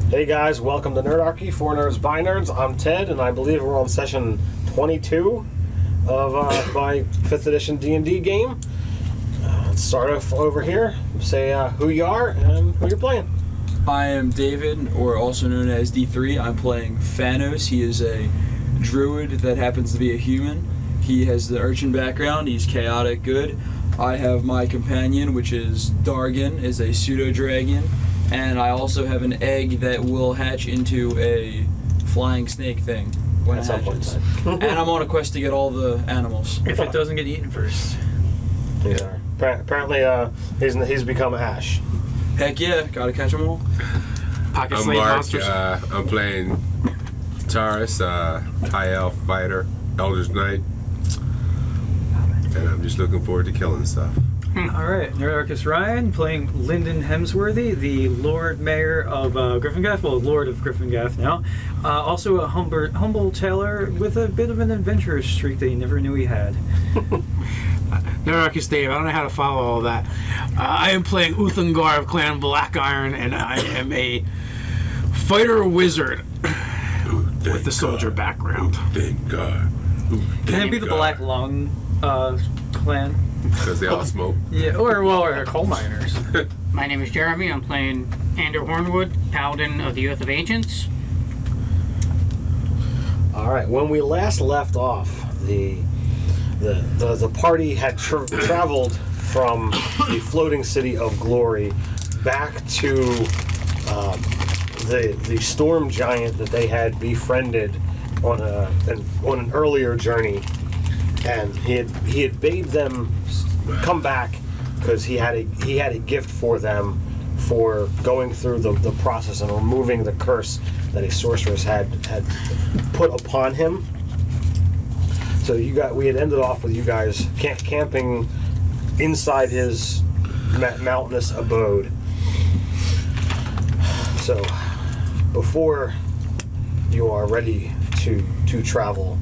Hey guys, welcome to Nerdarchy, for Nerds by Nerds. I'm Ted, and I believe we're on session 22 of my 5th edition D&D game. Let's start off over here. Say who you are and who you're playing. I am David, or also known as D3. I'm playing Thanos. He is a druid that happens to be a human. He has the urchin background. He's chaotic good. I have my companion, which is Dargan, is a pseudo-dragon. And I also have an egg that will hatch into a flying snake thing when it hatches. And I'm on a quest to get all the animals. If it doesn't get eaten first. Yeah. Apparently, he's become Ash. Heck yeah, gotta catch them all. Pocket I'm slave Mark. monsters. I'm playing Taurus, High Elf Fighter, Elder's Knight, and I'm just looking forward to killing stuff. Alright, Nerdarchus Ryan playing Lyndon Hemsworthy, the Lord Mayor of Gryffindor, well, Lord of Gryffindor now. Also a humble tailor with a bit of an adventurous streak that he never knew he had. Nerdarchus Dave, I don't know how to follow all that. I am playing Uthangar of Clan Black Iron, and I am a fighter wizard with the soldier background. Can it be the Black Lung clan? Because they all smoke. Yeah, or coal miners. My name is Jeremy. I'm playing Ander Hornwood, Paladin of the Oath of Ancients. All right. When we last left off, the party had traveled from the floating city of Glory back to the storm giant that they had befriended on an earlier journey, and he had bade them come back because he had a gift for them for going through the process and removing the curse that a sorceress had put upon him. So we had ended off with you guys camping inside his mountainous abode. So before you are ready to travel,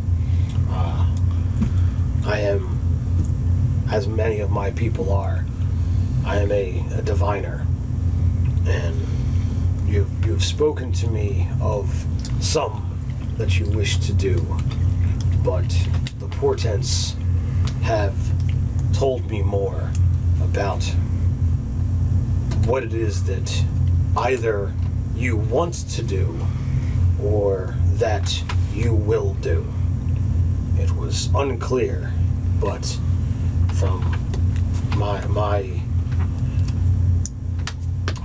I am, as many of my people are, I am a diviner, and you've spoken to me of some that you wish to do, but the portents have told me more about what it is that either you want to do or that you will do. It was unclear, but from my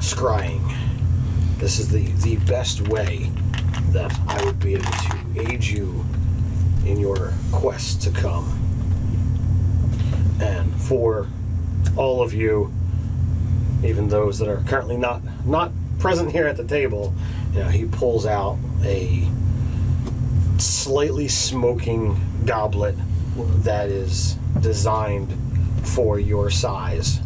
scrying, this is the best way that I would be able to aid you in your quest to come. And for all of you, even those that are currently not present here at the table, he pulls out a slightly smoking goblet that is designed for your size.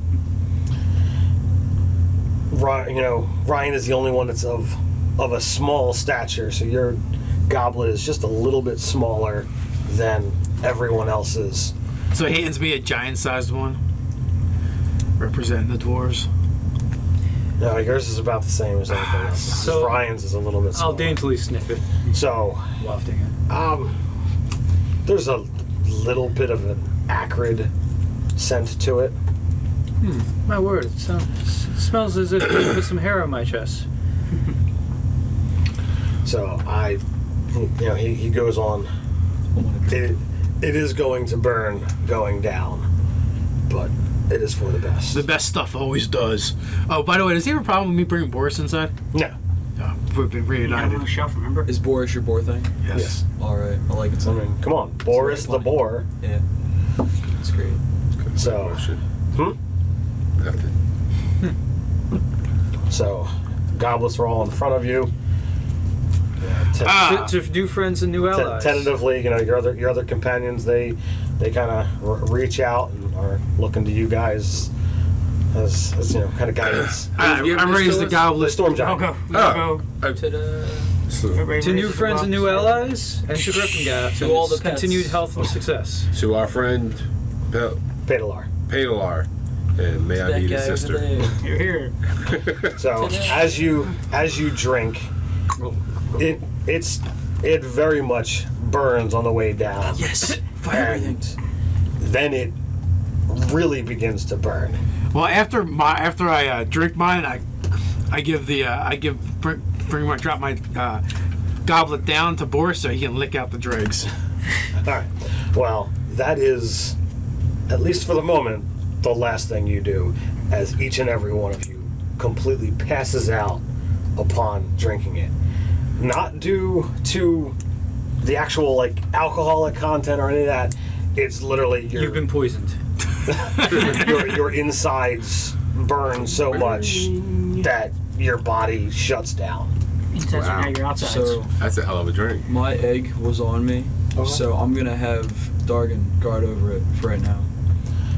Ryan is the only one that's of a small stature, so your goblet is just a little bit smaller than everyone else's. So he hands me a giant-sized one, representing the dwarves. No, yours is about the same as everything else. So Ryan's is a little bit smaller. I'll daintily sniff it. So, Wafting it. there's a little bit of an acrid scent to it. My word, it smells as if you put some hair on my chest. So he goes on. It is going to burn going down, but it is for the best. The best stuff always does. Oh, by the way, does he have a problem with me bringing Boris inside? No. We've been reunited. On the shelf, remember? Is Boris your boar thing? Yes. Alright, I like it. I mean, come on, Boris the boar. Yeah. That's great. So, Nothing. So, goblets are all in front of you. To new friends and new allies. Tentatively, your other companions, they kind of reach out and are looking to you guys as kind of guidance. I raised the The goblet. storm giant. Go. To new friends and new allies, and to Gryffindor. To all the pets. Continued health and success. To our friend Pedalar. Padalar, and may I be his sister. You're here. So as you drink, it very much burns on the way down. Yes, fire everything. Then it really begins to burn. Well, after I drink mine, drop my goblet down to Boris so he can lick out the dregs. All right. Well, that is, at least for the moment, the last thing you do, as each and every one of you completely passes out upon drinking it. Not due to the actual like alcoholic content or any of that. It's literally You've been poisoned. your insides burn so much that your body shuts down. Insides Wow. are now your outsides. So That's a hell of a drink. my egg was on me, so I'm gonna have Dargan guard over it for right now.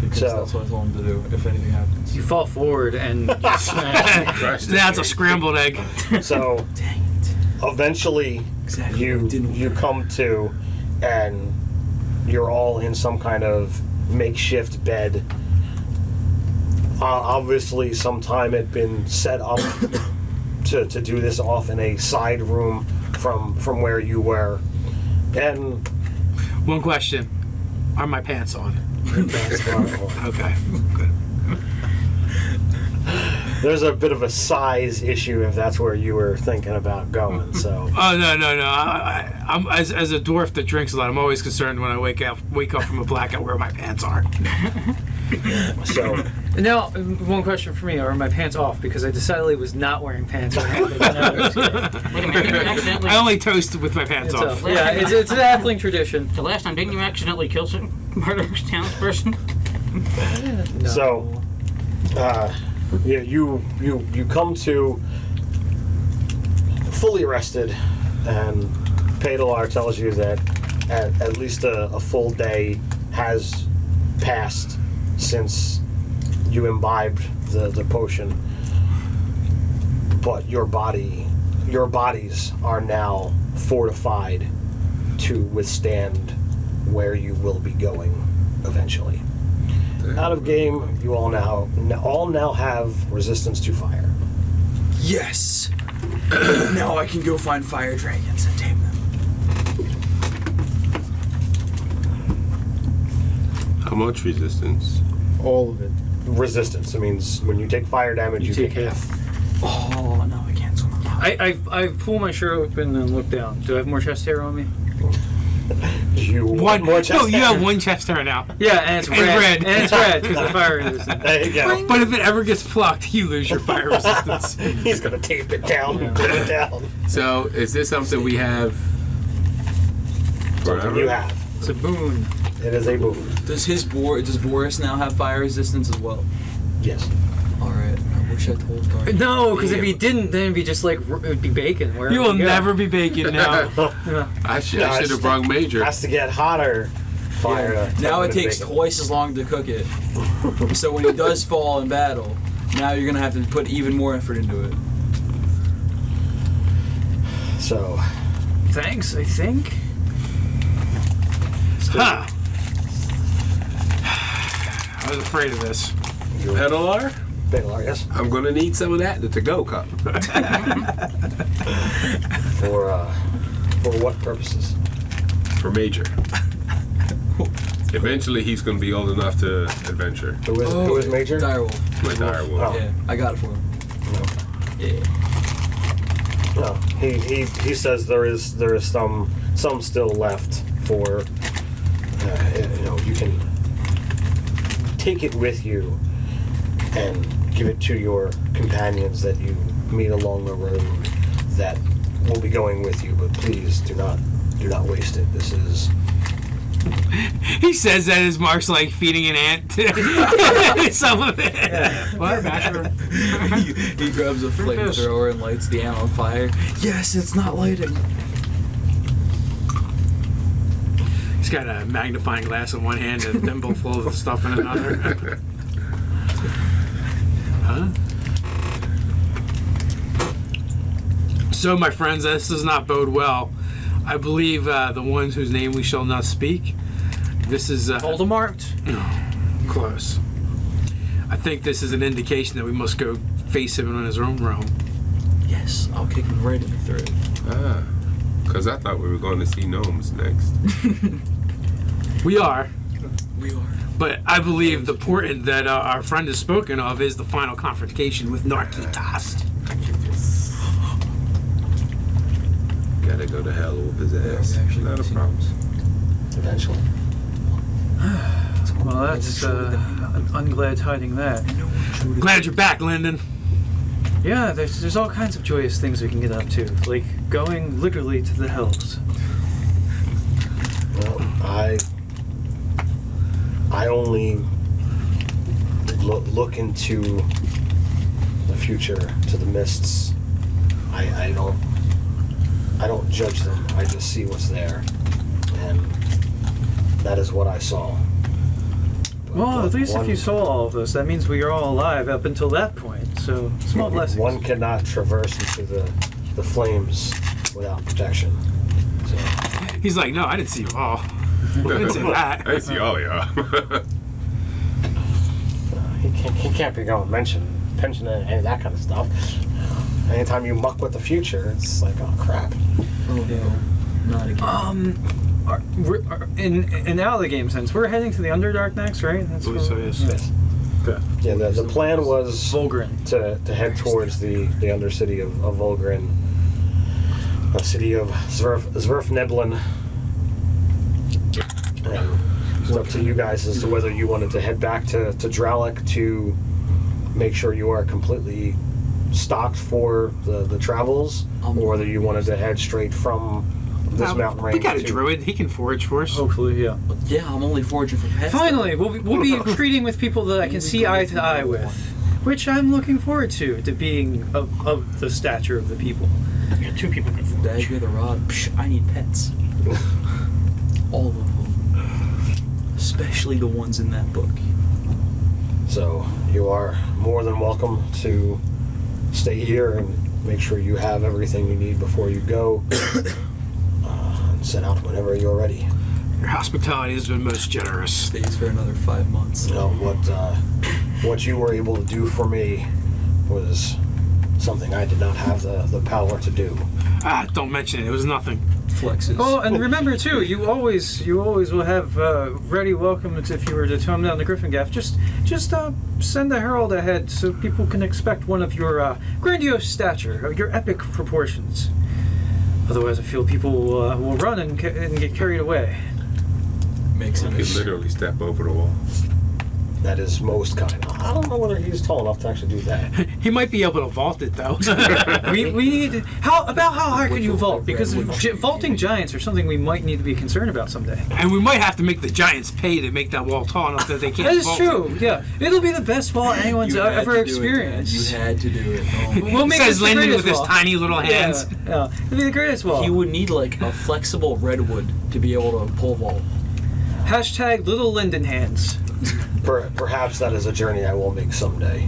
Because So- that's what I told him to do if anything happens. You fall forward and you smash. Crushed Now it's a it. scrambled egg. So Dang it. eventually Exactly. you come to, and you're all in some kind of makeshift bed. Obviously, some time had been set up to do this off in a side room from where you were. And One question: are my pants on? Okay. Good. there's a bit of a size issue if that's where you were thinking about going. So Oh no. I'm as a dwarf that drinks a lot. I'm always concerned when I wake up from a blackout where my pants are. so Now, one question for me: are my pants off? Because I decidedly was not wearing pants. When I had the Wait a minute, didn't you accidentally... I only toast with my pants off. Yeah, it's an halfling tradition. The last time, didn't you accidentally kill some murder townsperson? No. So, yeah, you come to fully rested, and Padalar tells you that at least a full day has passed since you imbibed the potion, but your bodies are now fortified to withstand where you will be going eventually. Out of game, you all now have resistance to fire. Yes! Now I can go find fire dragons and tame them. How much resistance? All of it. Resistance. It means when you take fire damage, you take half. Oh, no, I can't. I pull my shirt open and look down. Do I have more chest hair on me? You want more chest No, you hair? have one chest hair now. Yeah, and it's red. And it's red because the fire resistant. There you go. But if it ever gets plucked, you lose your fire resistance. He's gonna tape it down and put it down. So, is this something we have forever? You have. It's a boon. It is a boon. Does Boris now have fire resistance as well? Yes. Alright, I wish I told Dargan. No, because if he didn't, then it'd be just like, it would be bacon. You will never be bacon now. Yeah. I should have brought Major. Has to get hotter. Fire. Yeah. to Now turn it takes bacon. twice as long to cook it. So when he does fall in battle, now you're gonna have to put even more effort into it. So. Thanks, I think. Huh. I was afraid of this. Pedalar? Padalar, yes. I'm gonna need some of that in the to-go cup. For what purposes? For Major. Eventually, he's gonna be old enough to adventure. Who is Major? Direwolf. My dire wolf. Oh. Yeah, I got it for him. Yeah. No. He says there is some still left for you can take it with you and give it to your companions that you meet along the road that will be going with you, but please do not waste it. This is He says that as Mark's like feeding an ant some of it. What? Basher? He grabs a flamethrower and lights the ant on fire. Yes, it's not lighting. He's got a magnifying glass in one hand and a thimble full of stuff in another. Huh? So, my friends, this does not bode well. I believe the ones whose name we shall not speak. This is Voldemort? close. I think this is an indication that we must go face him in his own realm. Yes, I'll kick him right in the throat. Because I thought we were going to see gnomes next. We are. We are. But I believe the portent that our friend has spoken of is the final confrontation with Narkitas. Gotta go to hell with his ass. Actually, Not a problem. Eventually. Well, that's I'm glad hiding that. Glad you're back, Lyndon. Yeah, there's all kinds of joyous things we can get up to, like going literally to the hells. Well, I only look into the future, to the mists. I don't judge them. I just see what's there, and that is what I saw. Well, at least if you saw all of this, that means we are all alive up until that point. So small blessings. One cannot traverse into the flames without protection. So. He's like, no, I didn't see you all. I didn't see that. I see all y'all. He can't be going pension and that kind of stuff. Anytime you muck with the future, it's like, oh crap. Oh no, not again. In out of the game sense, we're heading to the Underdark next, right? That's believe so, yes. Yes. Okay. Yeah, the plan was Volgren. to head towards the undercity of Volgren, a city of Zwerfneblin. And it's up to you guys as to whether you wanted to head back to Dralik to make sure you are completely stocked for the travels, or whether you wanted to head straight from this mountain range. We got a druid. He can forage for us. Hopefully, yeah. Yeah, I'm only foraging for pets. Finally, we'll be trading with people that I can see eye to eye with, which I'm looking forward to being of the stature of the people. Yeah, 2 people can forage. Dagger the rod. Psh, I need pets. All of them, especially the ones in that book. So you are more than welcome to stay here and make sure you have everything you need before you go. And set out whenever you're ready. Your hospitality has been most generous. Stays for another 5 months. You know, what you were able to do for me was something I did not have the power to do. Don't mention it. It was nothing. Flexes. Oh, and remember too, you always will have ready welcomes if you were to come down to Gryffindor. Just send a herald ahead so people can expect one of your grandiose stature, your epic proportions. Otherwise, I feel people will run and get carried away. Makes You could sense. literally step over the wall. That is most kind. I don't know whether he's tall enough to actually do that. He might be able to vault it though. we need how high could you vault? Because vaulting giants are something we might need to be concerned about someday. And we might have to make the giants pay to make that wall tall enough that they can't That is vault true. Yeah, it'll be the best wall anyone's You had ever to do experienced. It, Dad. You had to do it. Oh. We'll make Says this the Lyndon greatest with his wall. tiny little hands. Yeah, it'll be the greatest wall. He would need like a flexible redwood to be able to pole vault. Hashtag little Linden hands. Perhaps that is a journey I will make someday.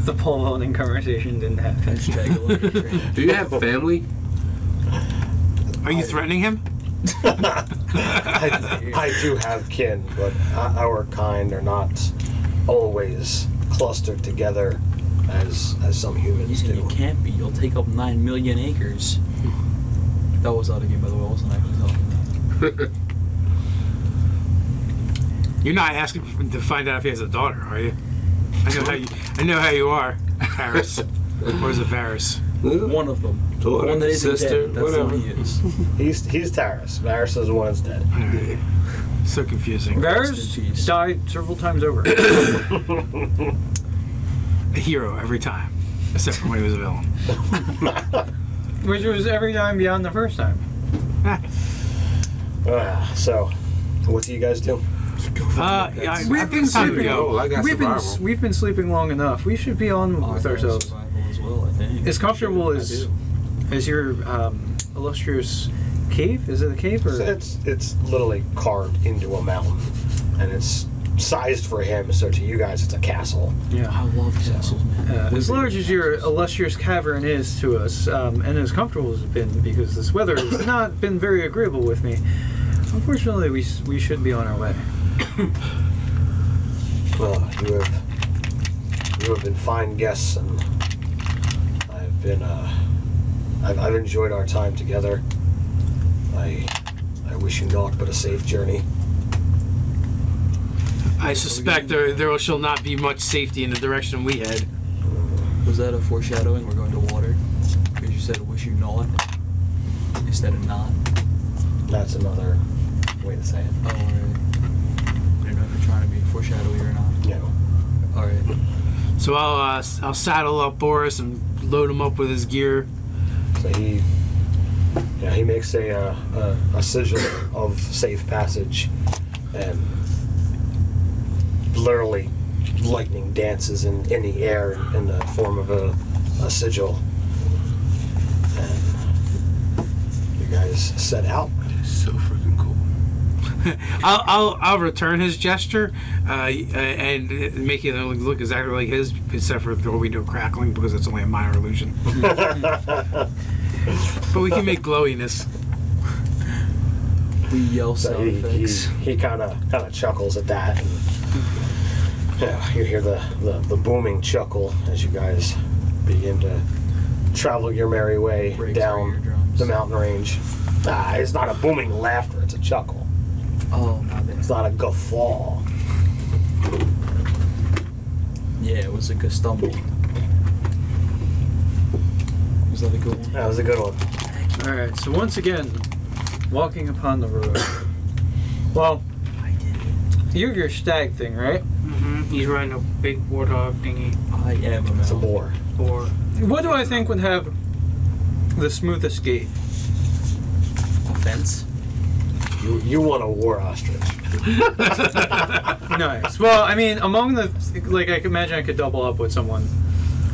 The pole vaulting conversation didn't happen. Hashtag Do you have family? Are you threatening him? I do have kin, but our kind are not always clustered together as some humans Yeah, do. you can't be. You'll take up 9 million acres. That was out of game, by the way. I wasn't actually talking that. You're not asking to find out if he has a daughter, are you? I know how you are, Paris. Or is it Varys? One of them. The Daughter, one that isn't sister, dead. That's the one he is. He's Taris. Varys is the one that's dead. Alright. So confusing. Rest in Varys peace. died several times over. A hero every time, except for when he was a villain. Which was every time beyond the first time. So, what do you guys do? Yeah, We've been sleeping. Oh, I got survival. We've been sleeping long enough. We should be on Oh, with I got ourselves. survival as well, I think. As comfortable I as do. your illustrious cave? Is it a cave or? It's literally carved into a mountain, and it's sized for him. So to you guys, it's a castle. Yeah. I love castles, man. As large as your illustrious cavern is to us, and as comfortable as it's been, because this weather has not been very agreeable with me, unfortunately, we should be on our way. Well, you have been fine guests, and been I've enjoyed our time together. I wish you naught but a safe journey. I suspect there shall not be much safety in the direction we head. Was that a foreshadowing? We're going to water? Because you said wish you not instead of not. That's another way to say it. Oh, alright. I don't know if you're trying to be foreshadowy or not. No. Alright. So I'll saddle up Boris and load him up with his gear. So he makes a sigil of safe passage, and literally lightning dances in the air in the form of a sigil. And you guys set out. It's so freaking cool. I'll return his gesture and make it look exactly like his, except for there will be no crackling because it's only a minor illusion. But we can make glowiness. We yell So sound effects. he kind of chuckles at that, and you hear the booming chuckle as you guys begin to travel your merry way Breaks our down eardrums. the mountain range. It's not a booming laughter; it's a chuckle. Oh, my bad. It's not a guffaw. Yeah, it was like a stumble. Was that a good one? That was a good one. Alright, so once again, walking upon the road. Well, I did it. you're your stag thing, right? Mm-hmm. He's riding a big warthog thingy. I am a It's a mountain. boar. Or What do I think would have the smoothest gait? Offense? You want a war ostrich. Nice. Well, I mean, among the, like, I could imagine I could double up with someone.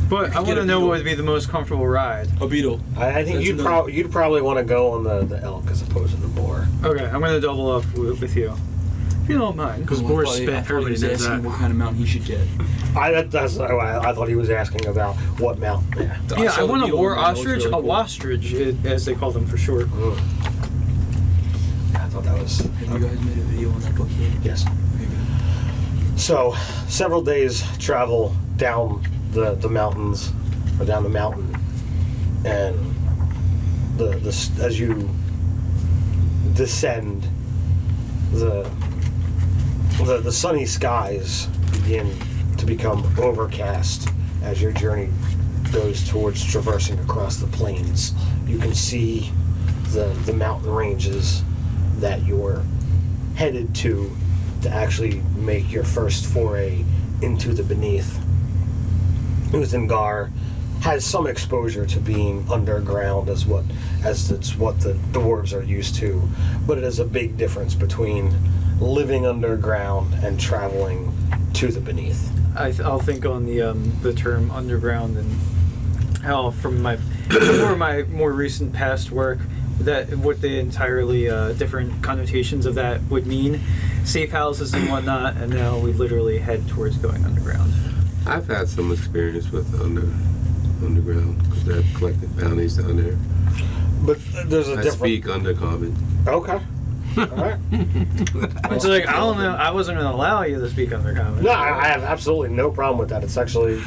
But I want Get to a know beetle. what would be the most comfortable ride. A beetle. I think That's you'd another- probably want to go on the elk as opposed to the boar. Okay, I'm going to double up with you. If you don't mind. Because Oh, I Boris thought he- spit, I thought he everybody was does asking that. what kind of mountain he should get. I thought he was asking about what mountain. Yeah. Yeah, saw I the want a beetle war and that looks ostrich, really a cool. wastrich, as they call them for short. Mm. Yeah, I thought that was. Have you guys made a video on that book yet? Yes. Maybe. So, several days travel down the mountains, or down the mountain, and as you descend, the sunny skies begin to become overcast as your journey goes towards traversing across the plains. You can see the mountain ranges that you're headed to actually make your first foray into the beneath. Uthengar has some exposure to being underground as it's what the dwarves are used to, but it is a big difference between living underground and traveling to the beneath. I'll think on the term underground and how from my more recent past work that what the entirely different connotations of that would mean, safe houses and whatnot, and now we literally head towards going underground. I've had some experience with underground because they've collected bounties down there. But there's a I different. speak undercommon. Okay. All right. It's like, I don't know, I wasn't going to allow you to speak undercommon. No, I have absolutely no problem with that. It's actually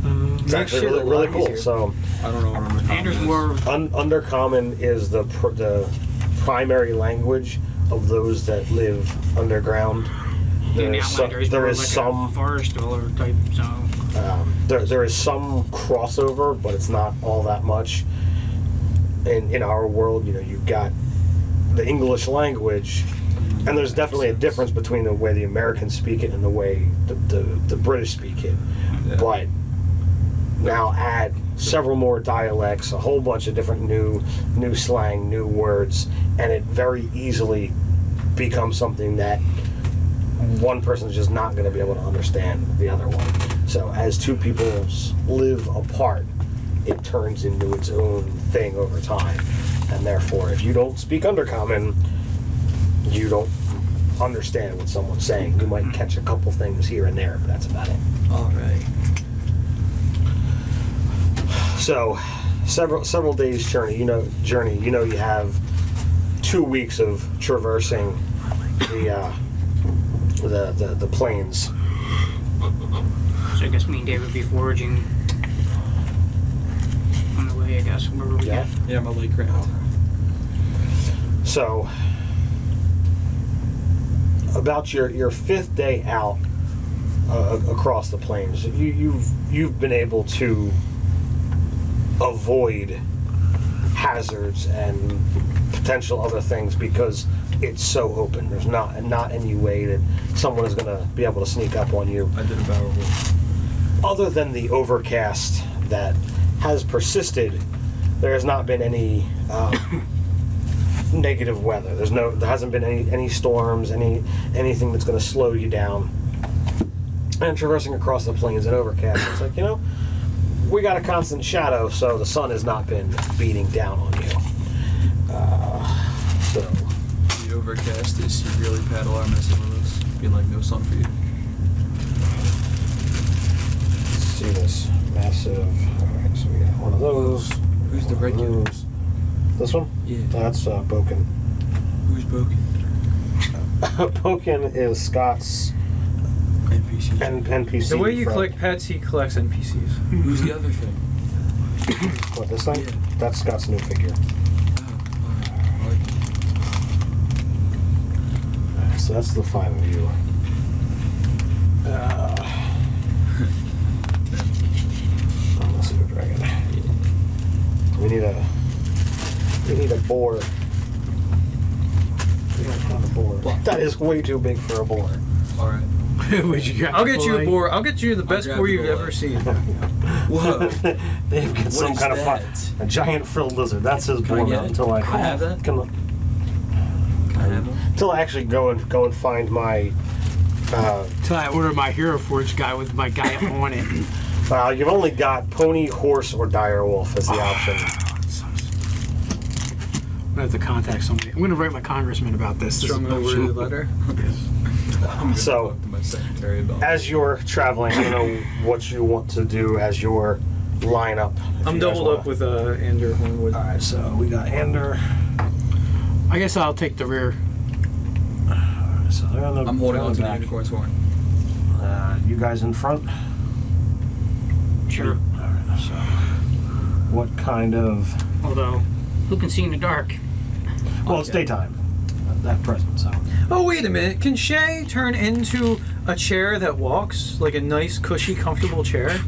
Makes shit a really, lot really cool. easier. So, I don't know what I'm Anders were undercommon is the primary language of those that live underground. in There Outlanders. is like some a forest dweller type zone. there is some crossover, but it's not all that much. In our world, you've got the English language, and there's definitely a difference between the way the Americans speak it and the way the British speak it. Yeah. But now add several more dialects, a whole bunch of different new slang, new words, and it very easily becomes something that one person is just not going to be able to understand the other one. So as two peoples live apart, it turns into its own thing over time. And therefore, if you don't speak undercommon, you don't understand what someone's saying. You might catch a couple things here and there, but that's about it. Alright. So, several days journey. You have 2 weeks of traversing the plains. So I guess me and Dave would be foraging on run away, I guess. Wherever we Yeah. get. Yeah, my leg cramped. So, about your 5th day out across the plains, you've been able to avoid hazards and potential other things because it's so open. There's not any way that someone is going to be able to sneak up on you. I did a barrel roll. Other than the overcast that has persisted, there has not been any negative weather. There hasn't been any storms, anything that's going to slow you down. And traversing across the plains and overcast, it's like, we got a constant shadow, so the sun has not been beating down on you. So The overcast is you really paddle our messing with us. Be like, no sun for you. let's see this massive. All right, so we got one of those. Who's the red one of guy? those. This one? Yeah. That's Boken. Who's broken? Boken is Scott's NPC. NPC. The way you friend. collect pets, he collects NPCs. Who's the other thing? What, this thing? Yeah. That's Scott's new figure. Oh, alright. So that's the 5 of you. Let's go dragon. We need a boar. We don't have a boar. What? That is way too big for a boar. Alright. Would you I'll get you a boar. boar. I'll get you the best grab boar the you've boar. ever seen. Whoa. They've got some is kind of that? a giant frilled lizard. That's his Can I boar get mount it? until I Can I have that? Can, Can I have him? until I actually go and find my. Till I order my Hero Forge guy with my guy on it. You've only got pony, horse, or dire wolf as the option. I'm gonna have to contact somebody. I'm gonna write my congressman about this. This is Strongly bullshit. worded letter. I'm gonna So- talk to my secretary about As you're traveling, I don't know what you want to do as your lineup. if I'm you guys doubled wanna- up with Ander Hornwood. All right, so we got Ander. I guess I'll take the rear. So they're on the. I'm holding they're on to the back. unicorn's horn. You guys in front. Sure. All right. So, what kind of? Although, who can see in the dark? Well, it's daytime. At present, so. Oh, wait a minute. Can Shay turn into a chair that walks? Like a nice, cushy, comfortable chair?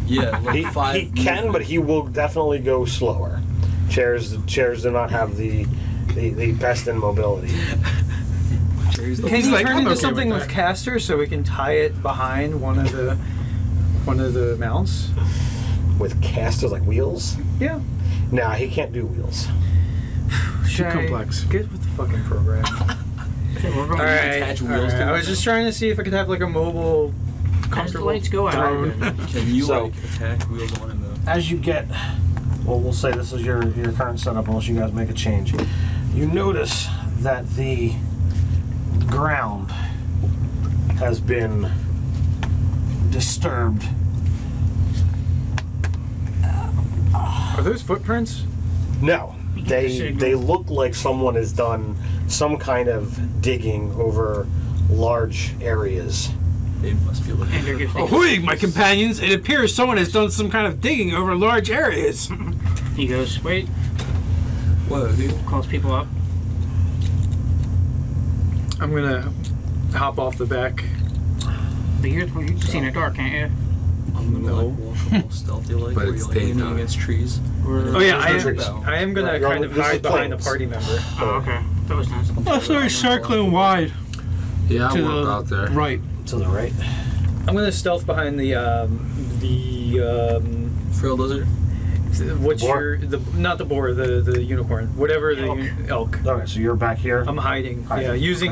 Yeah, like He 5 can, but he will definitely go slower. Chairs do not have the best in mobility. Can He's he like, turn I'm into okay something with with that. casters so we can tie it behind one of the mounts? With casters like wheels? Yeah. Nah, he can't do wheels. Too Shay, complex. Get with the fucking program. Okay, we're going All right. attach all wheels right. to I it was just trying to see if I could have like a mobile, As the comfortable lights go out. drone. Can you So- like attack wheels on him though? As you get, well, we'll say this is your current setup unless you guys make a change. You notice that the ground has been disturbed. Are those footprints? No, You get the they signal. look like someone has done some kind of digging over large areas. They must be looking. Ander gives Ahoy, my companions! It appears someone has done some kind of digging over large areas. He goes, wait, Whoa, dude. calls people up. I'm gonna hop off the back. But you can see in the dark, can't you? I'm gonna No. like walk all stealthy like But where it's you're like leaning daytime. against trees. Oh yeah, There's no trees. I am gonna Right, you're kind on- of this is hide behind the plains. party member. Oh, okay. That was nice. Oh, sorry, circling wide. Yeah, I To walk the out there. right. To the right. I'm gonna stealth behind the Frill lizard. what's Boar? your not the boar, the unicorn, whatever the Elk. elk. Okay, so you're back here. I'm hiding. Hiding, Yeah, using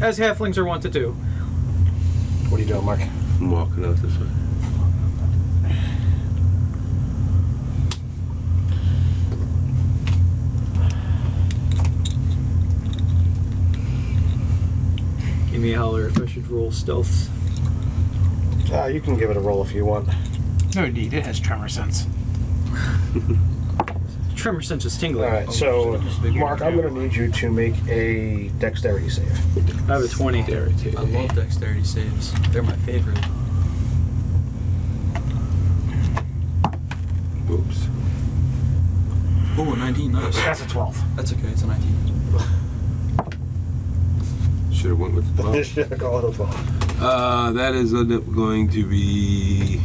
as halflings are wont to do. What are you doing, Mark? I'm walking out this way. Give me a holler if I should roll stealth. You can give it a roll if you want. No need. It has tremor sense. Tremor sense is tingling. All right, so just figured Mark, it I'm out. going to need you to make a dexterity save. I have a 20. I love dexterity saves. They're my favorite. Oops. Oh, 19, nice. That's a 12. That's okay, it's a 19. Should have went with the 12. Should have gone with a 12. That is going to be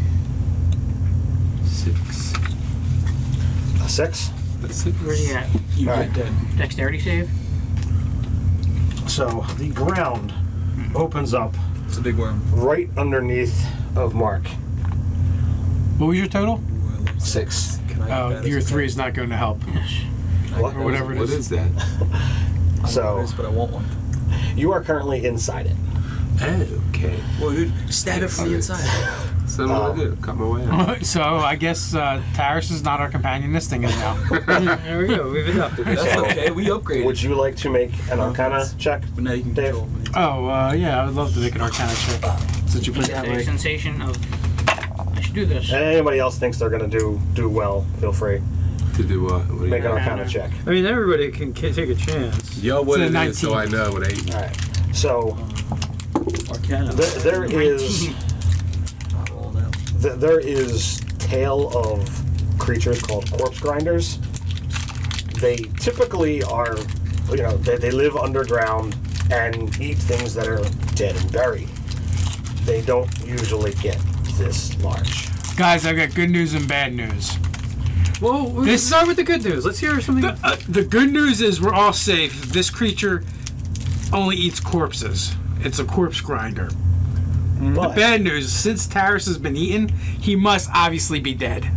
6. A 6. That's 6. Where's he at? You All get right. dead. Dexterity save? So the ground opens up It's a big worm. right underneath of Mark. What was your total? 6. Can I get that Your as a 3 pet? is not going to help. What? Or whatever it What is. is that? I don't know So- what it is, but I want one. You are currently inside it. Okay. Well, dude, stab it from the inside. So what I do? Cut my way out. So I guess Taris is not our companion. This thing is now. There we go. We've adopted it. That's okay, we upgraded. Would you like to make an Arcana check? But now you can Dave? control me. Oh, yeah, I would love to make an Arcana check. Since you put it that A way. sensation of, I should do this. Anybody else thinks they're going to do well, feel free. To do what? What do you Make an got? Arcana check. I mean, everybody can take a chance. Yo, what It's a it is, so I 19. know what 8. All right. So Arcana. there is Roll now. there is tale of creatures called corpse grinders. They typically are, they live underground and eat things that are dead and buried. They don't usually get this large. Guys, I've got good news and bad news. Well, let's start with the good news. Let's hear something. The good news is we're all safe. This creature only eats corpses. It's a corpse grinder. But, Bad news, since Taris has been eaten, he must obviously be dead.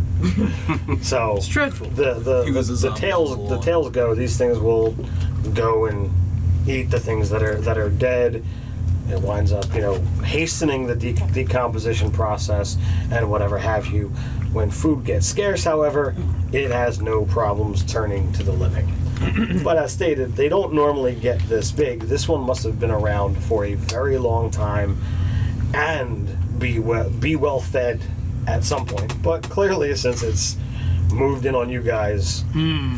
so It's dreadful. He was a the zombie tales all the along. tales go. These things will go and eat the things that are dead. It winds up, hastening the decomposition process and whatever have you. When food gets scarce, however, it has no problems turning to the living. But as stated, they don't normally get this big. This one must have been around for a very long time and be well fed at some point. But clearly, since it's moved in on you guys,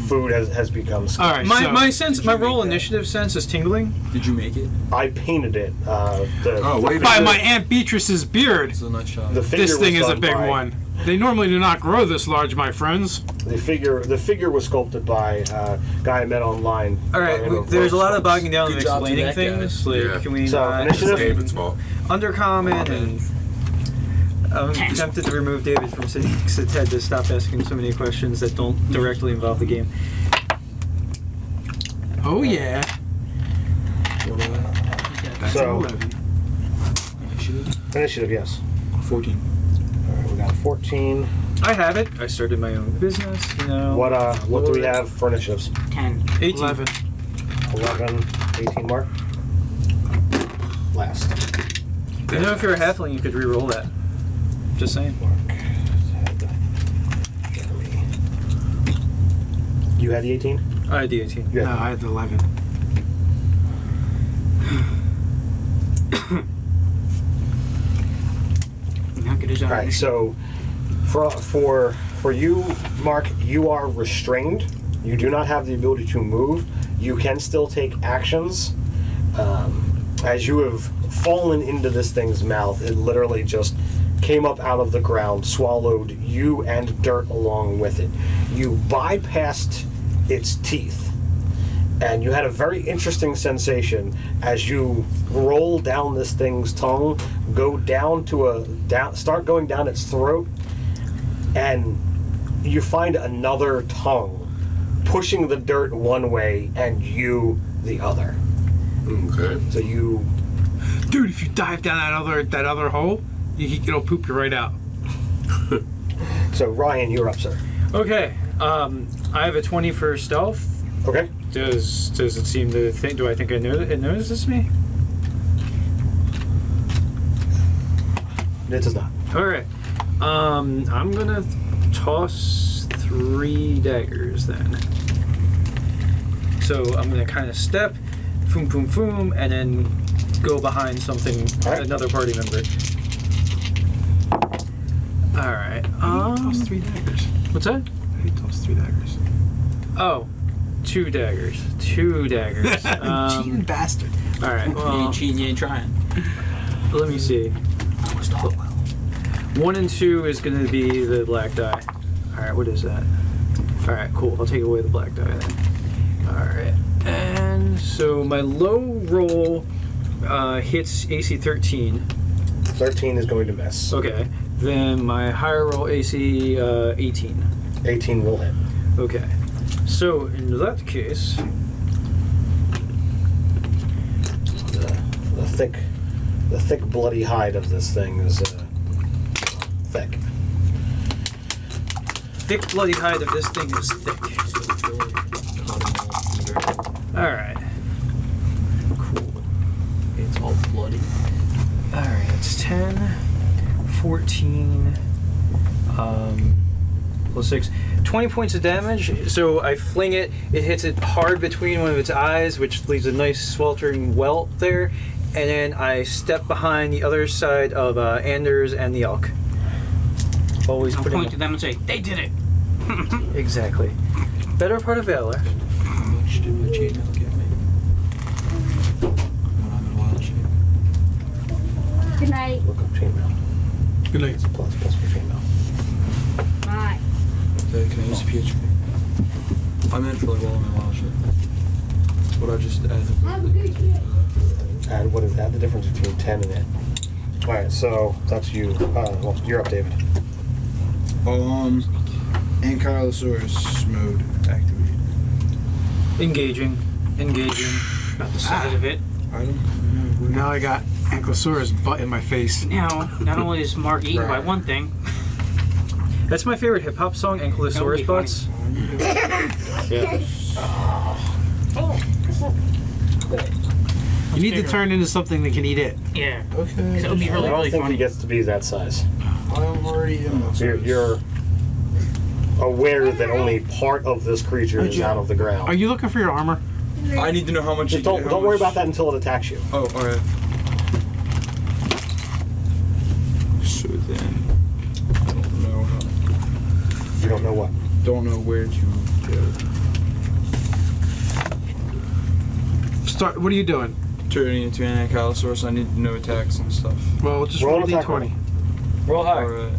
food has become scarce. All right, My you roll make that? initiative sense is tingling. Did you make it? I painted it. Wait a by minute. my Aunt Beatrice's beard, It's a nice shot. The figure this thing was is a done big by- one. They normally do not grow this large, my friends. The figure was sculpted by a guy I met online. All by right, the name of there's a lot of Roach bogging down and Good job to explaining that guy. things. Like, Yeah. can we So, not? initiative? David's fault. Undercommon and. I'm tempted to remove David from sitting next to Ted to stop asking so many questions that don't directly involve the game. Oh, yeah. That's So- an 11. Initiative, yes. 14. All right, we got 14. I have it. I started my own business, What do we have for initiatives? 10. 18. 11. 11, 18 mark. Last. If you're a halfling, you could re-roll that. Just saying. You had the 18? I had the 18. You No, had I had the 11. Not good as All right, so for you, Mark, you are restrained. You do not have the ability to move. You can still take actions. As you have fallen into this thing's mouth, it literally just came up out of the ground, swallowed you and dirt along with it. You bypassed its teeth, and you had a very interesting sensation as you roll down this thing's tongue, go start going down its throat, and you find another tongue pushing the dirt one way and you the other. Okay. So you Dude, if you dive down that other hole, it'll poop you right out. So Ryan, you're up, sir. Okay. I have a 20 for stealth. Okay. Does it seem to think? Do I think it notices me? It does not. All right. I'm gonna toss 3 daggers then. So I'm gonna kind of step, boom, boom, boom, and then go behind something, All right. another party member. All right. Toss 3 daggers. What's that? He tossed 3 daggers. Oh, 2 daggers. 2 daggers. Cheating bastard. All right. You Well, ain't cheating, you ain't trying. let me see. 1 and 2 is going to be the black die. All right. What is that? Alright, cool. I'll take away the black die then. Alright. And so my low roll hits AC 13. 13 is going to miss. Okay. Then my higher roll AC 18. 18 will hit. Okay. So in that case, The thick bloody hide of this thing is thick. thick bloody hide of this thing is thick. Alright. Cool. It's all bloody. Alright, it's 10, 14, plus 6. 20 points of damage, so I fling it, it hits it hard between one of its eyes, which leaves a nice sweltering welt there, and then I step behind the other side of Anders and the elk. Always I'll putting point to them and say, they did it. Exactly. Better part of valor. How much did my chainmail give me? When I'm in wild shape. Good night. Look up chainmail. Good night. It's a plus for chainmail. Bye. Okay, can I use PHP? I'm in for like while I'm in wild shape. What I just added. Have a good day. And what is that? The difference between 10 and it. Alright, so that's you. Well, you're up, David. Ankylosaurus mode activated. Engaging. About the size of it. I don't know. Now I got Ankylosaurus butt in my face. Now, not only is Mark eaten by one thing, That's my favorite hip hop song, Ankylosaurus That would Butts. You need to turn into something that can eat it. yeah. Okay. That would be I really, don't really think funny. he gets to be that size. I'm already in So you're aware that only part of this creature is out of the ground. Are you looking for your armor? I need to know how much. Just don't worry about that until it attacks you. Oh, alright. So then, I don't know how. You don't know what. Don't know where to go. Start. What are you doing? Turning into an Ankylosaurus, I need to know attacks and stuff. Well, just Roll roll an attack d20. Roll high. Alright.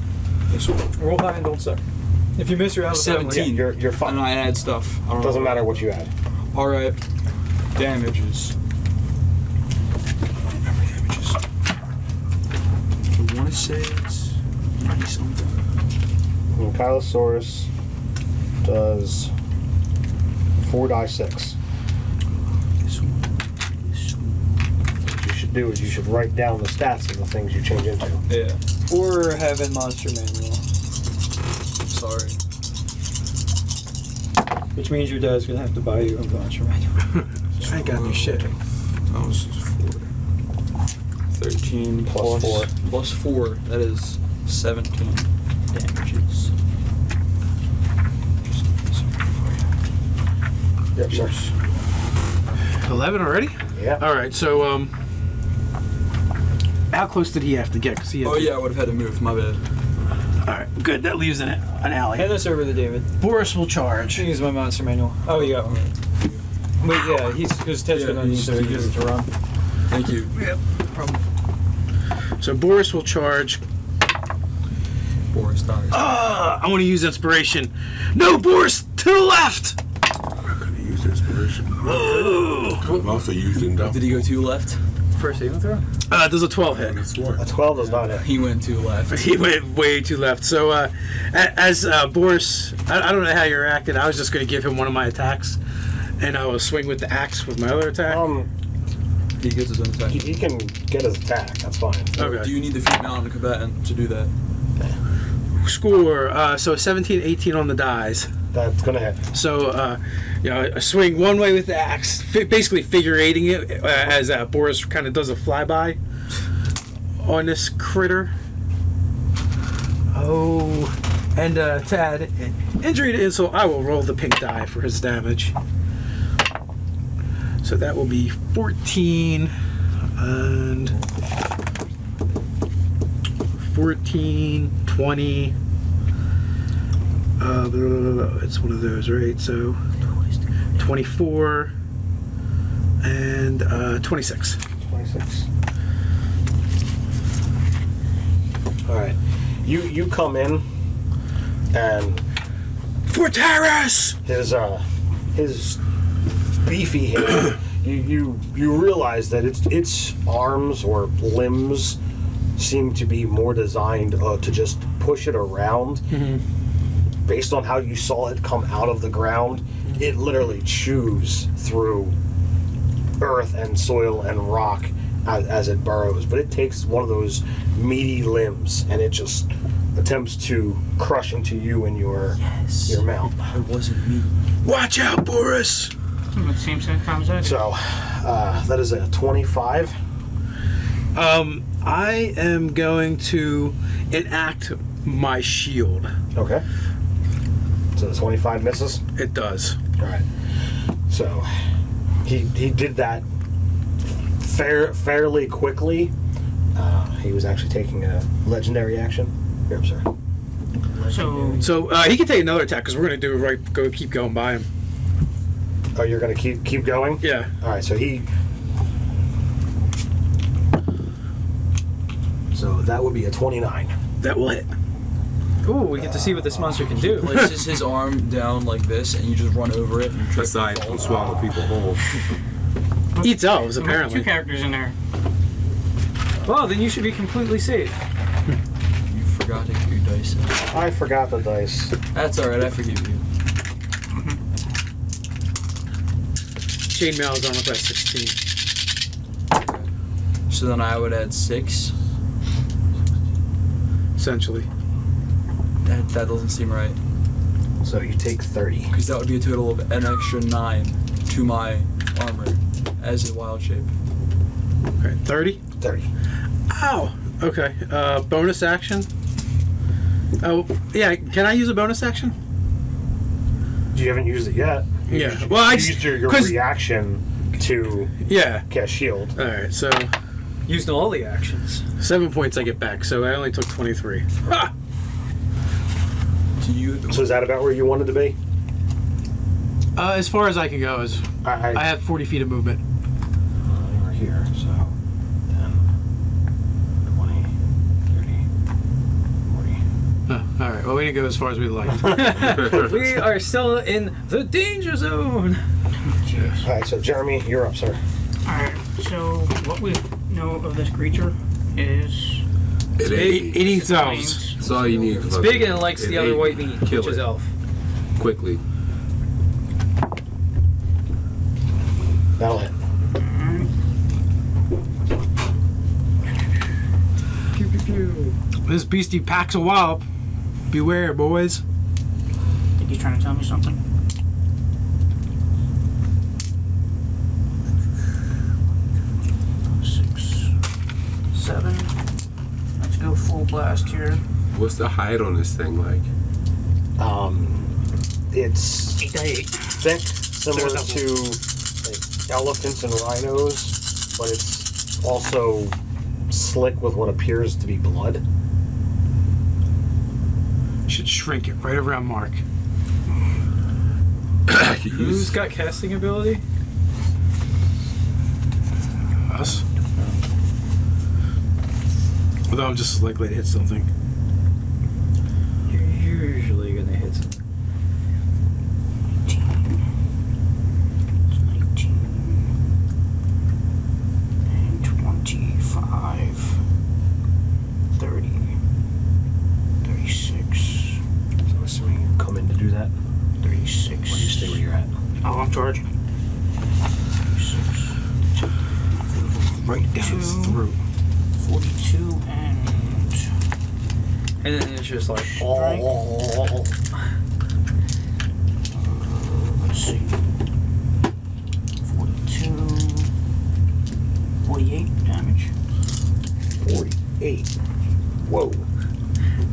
This one. Roll high and don't suck. If you miss, you're out of the family. 17. You're And fine. I add stuff. I don't Doesn't know. matter what you add. Alright. Damages. Remember damages. I want to say it's 90 something. And Kylosaurus does 4d6. This one. This one. What you should do is you should write down the stats of the things you change into. Yeah. Or have a monster manual. Sorry. Which means your dad's gonna have to buy you a monster manual. I ain't got any shit. That was just 4. 13 Plus 4. Plus 4. That is 17 damages. Yep, sure. 11 already? Yeah. All right. So, how close did he have to get? 'Cause he had Oh yeah, I would have had to move. My bad. All right. Good. That leaves an alley. Hand this over to David. Boris will I charge. should use my monster manual. Oh, you got one. Wait, yeah, because Ted's Yeah, gonna need he's to gonna use it do to run. Thank you. Yep. So Boris will charge. Boris dies. I want to use inspiration. No, Boris, to the left. I'm not gonna use inspiration. I'm also using Did double. he go to left? First saving throw? Does a 12 hit? A 12 does not hit. He went to left. He went way too left. So, as Boris, I don't know how you're acting. I was just going to give him one of my attacks, and I will swing with the axe with my other attack. He gets his own attack. He can get his attack. That's fine. Okay. Do you need the female combatant to do that? Score. So 17, 18 on the dice. That's gonna hit. So, I swing one way with the axe, basically figure eighting it as Boris kind of does a flyby on this critter. Oh, and to add injury to insult, I will roll the pink die for his damage. So that will be 14 and 14, 20. It's one of those, right? So 24 and 26. 26. All right. You come in, and For Terrace! His beefy hand. You realize that its arms or limbs seem to be more designed to just push it around. Based on how you saw it come out of the ground, it literally chews through earth and soil and rock as it burrows. But it takes one of those meaty limbs and it just attempts to crush into you and your mount. It wasn't me. Watch out, Boris! It seems sometimes I do. So, that is a 25. I am going to enact my shield. Okay. So the 25 misses? It does. Alright. So, he did that fairly quickly. He was actually taking a legendary action. Here, sir. So he can take another attack because we're going to keep going by him. Oh, you're going to keep going? Yeah. Alright, so So that would be a 29. That will hit. Ooh, we get to see what this monster can do. Places his arm down like this, and you just run over it and trip Aside and from fall. swallow people whole. Eats elves, there are apparently. 2 characters in there. Well, then you should be completely safe. You forgot to get your dice out. I forgot the dice. That's alright, I forgive you. Chainmail is armor class 16. So then I would add 6. Essentially. That doesn't seem right. So you take 30. Because that would be a total of an extra 9 to my armor as a wild shape. Okay, 30? 30. Ow! Okay, bonus action. Oh, yeah, can I use a bonus action? You haven't used it yet. You Yeah. used- Well, I you used your 'cause- reaction to Yeah. cast shield. Alright, so Used all the actions. 7 points I get back, so I only took 23. Ha! Do you? So is that about where you wanted to be? As far as I can go, is I have 40 feet of movement. We're here, so 10, 20, 30, 40. Oh, alright, well, we didn't go as far as we'd like. We are still in the danger zone. All right, so Jeremy, you're up, sir. Alright, so what we know of this creature is It It eats elves. plains. That's all you need. It's big and it likes the other white meat, Kill which is it elf. quickly. That'll hit. Pew, pew, pew. This beastie packs a wallop. Beware, boys. I think he's trying to tell me something. Six, 7. Let's go full blast here. What's the height on this thing like? It's 8 to 8. thick, similar to like, elephants and rhinos, but it's also slick with what appears to be blood. Should shrink it right around Mark. Who's got casting ability? Us. Although I'm just as likely to hit something. You're usually gonna hit something. 19, and 25, 30, 36, So assuming you come in to do that, 36. or you stay where you're at. Oh, I'm charging. 36, Right down his throat. 42, and And then it's just like, strike. Let's see. 42, 48 damage. 48. Whoa.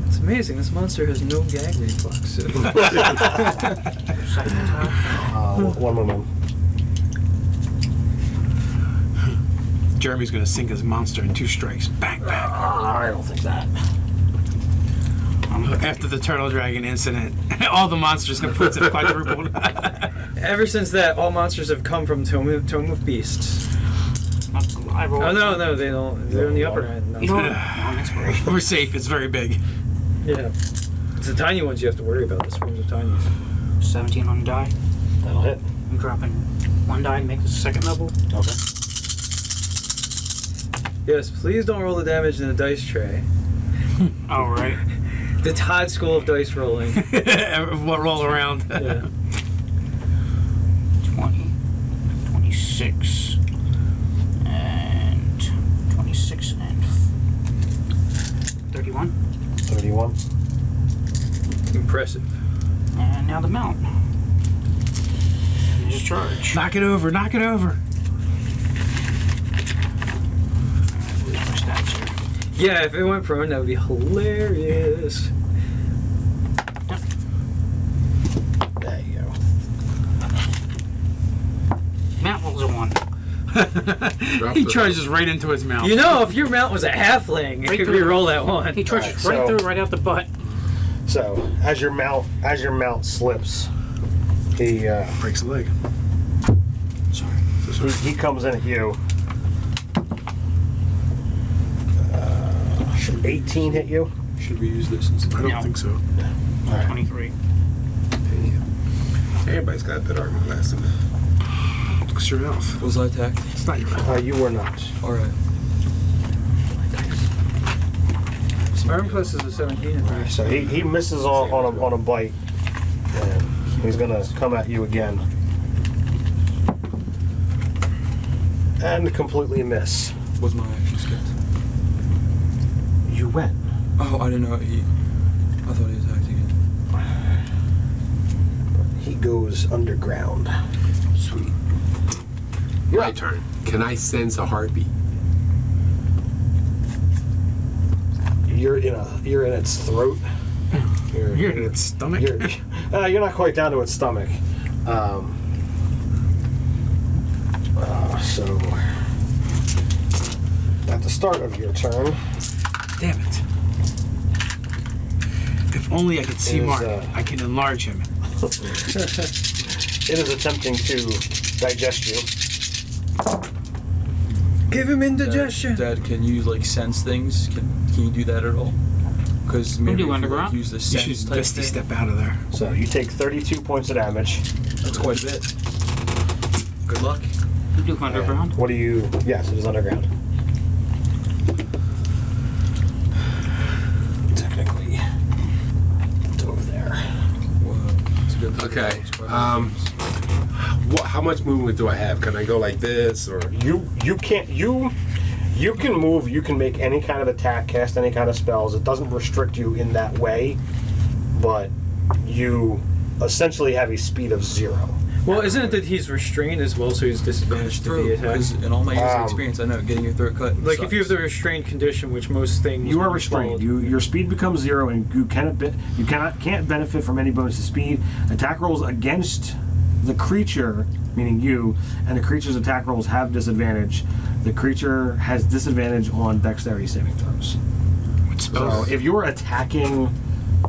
it's amazing. This monster has no gag reflex. Second attack. One moment. Jeremy's gonna sink his monster in 2 strikes. Bang, bang. I don't think that. After the turtle dragon incident, all the monsters' complaints have quadrupled. Ever since that, all monsters have come from Tome of Beasts. I rolled. Oh no, they don't. They're in the upper end. You know what? On inspiration. We're safe. It's very big. Yeah. It's the tiny ones you have to worry about. The swarms of tinies. 17 on the die. That'll hit. I'm dropping 1 die to make this a second level. Okay. Yes, please don't roll the damage in the dice tray. All right. The Todd School of Dice Rolling. What roll around? Yeah. 20, 26, and 26 and 31. 31. Impressive. And now the mount. Just charge. Knock it over, knock it over. Lose my stats here. Yeah, if it went prone, that would be hilarious. There you go. Mount rolls a 1. He charges right into his mouth. You know, if your mount was a halfling, it Right could through. re-roll that one. He charges Alright, right so- through, right out the butt. So as your mount slips, he breaks a leg. he comes in at you. 18 hit you. Should we use this instead? I don't No. think so. All right. 23. Everybody's got that armor class in It's your mouth. Was I attacked? It's not your mouth. You were not. Alright. Arm plus is a 17. So he misses on a bite, and he's gonna come at you again, and completely miss. Was my action skipped? You went. Oh, I didn't know I thought he attacked again. He goes underground. Sweet. My turn. Can I sense a heartbeat? You're in its throat. You're in its stomach. You're not quite down to its stomach. So at the start of your turn, Damn it. If only I could see Is, Mark. I can enlarge him. it is attempting to digest you. Give him indigestion. Dad, can you like sense things? Can you do that at all? Because maybe do if you, underground? like, use the You sense should type Misty thing. step out of there. So you take 32 points of damage. That's quite a bit. Good luck. You do underground. What do you? Yes, it is underground. Technically, it's over there. Whoa, that's a good thing. Okay. It's quite How much movement do I have? Can I go like this or? You can't you can move. You can make any kind of attack, cast any kind of spells. It doesn't restrict you in that way, but you essentially have a speed of 0. Well, isn't it that he's restrained as well, so he's disadvantaged to the attack? Because in all my years of experience, I know getting your throat cut. Like, if you have the restrained condition, which most things You are would restrained. follow- Your speed becomes 0, and you can't benefit from any bonus to speed. Attack rolls against the creature, meaning you, and the creature's attack rolls have disadvantage. The creature has disadvantage on dexterity saving throws. What So spell? if you're attacking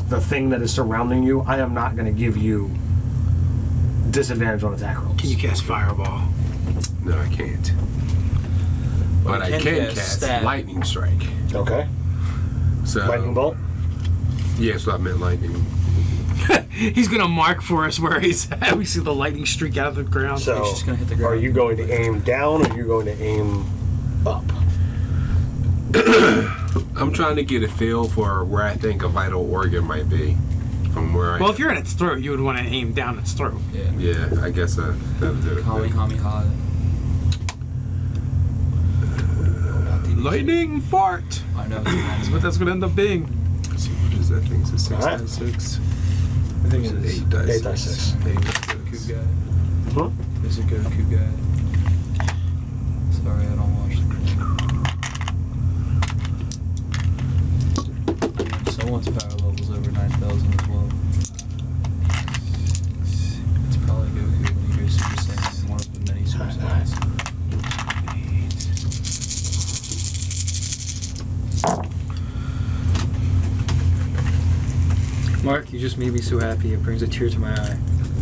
the thing that is surrounding you, I am not going to give you disadvantage on attack rolls. Can you cast Fireball? No, I can't. But I can cast stab. lightning strike. Okay. So Lightning bolt. Yeah, so I meant lightning. He's gonna mark for us where he's at. We see the lightning streak out of the ground. So He's just gonna hit the ground. are you going to aim down, or are you going to aim up? I'm trying to get a feel for where I think a vital organ might be from where I. Well, if you're in its throat, you would want to aim down its throat. Yeah. Yeah, I guess that'll do it. Hami hami ha. Lightning fart. I know. That's what that's gonna end up being. Let's see, what is that thing? Is it 6 Alright. dice 6? I think Is it it is. 8 dice 8 dice 6. 8 dice Goku 6. guy. Huh? There's a Goku guy. Sorry, I don't watch the Someone's power level's over 9,000 as well. It's probably Goku when he goes Super Saiyan in one of the many Super Saiyans. Mark, you just made me so happy. It brings a tear to my eye.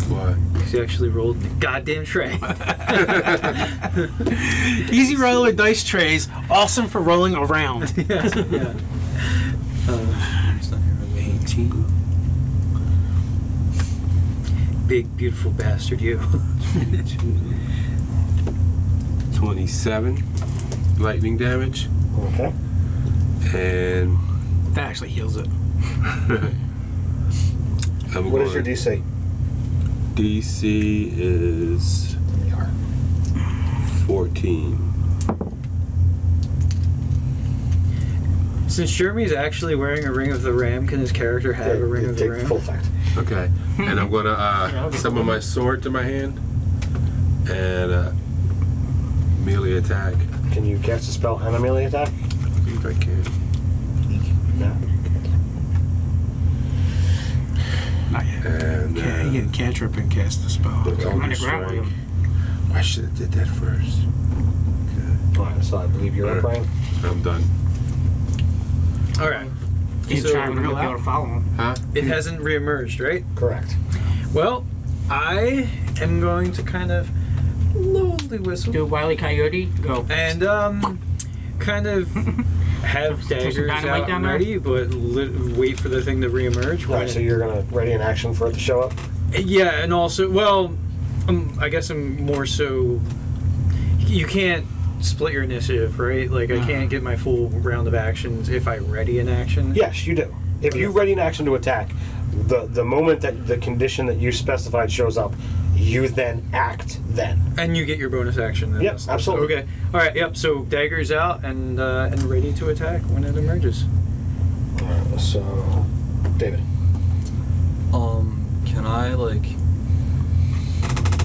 What? Because you actually rolled the goddamn tray. Easy roller dice trays, awesome for rolling around. yeah. It's not here really. 18. big, beautiful bastard, you. 27 lightning damage. Okay. And That actually heals it. What is your DC? DC is 14. Since Jeremy's actually wearing a Ring of the Ram, can his character have a Ring of the Take Ram? full effect. Okay. And I'm gonna summon my sword to my hand and melee attack. Can you cast a spell and a melee attack? If I can. No. Not yet. And He can cantrip and cast the spell. I'm gonna grapple you. I should have did that first. Okay. Alright, so I believe you're up, Ryan. I'm done. All right. He's So, trying to be able to follow him. Huh? it hasn't reemerged, right? Correct. Well, I am going to kind of lowly whistle Do Wile E. Coyote, go. and kind of have some daggers dynamite out down and there? ready, but wait for the thing to reemerge. Alright, so you're gonna ready in action for it to show up? Yeah, and also, well, I guess I'm more so. You can't split your initiative, right? Like, I can't get my full round of actions if I ready an action. Yes, you do. If you ready an action to attack, the moment that the condition that you specified shows up, you then act then. And you get your bonus action. Then. Yep, absolutely. Okay. All right. Yep. So daggers out and ready to attack when it emerges. Alright, so David. Can I like?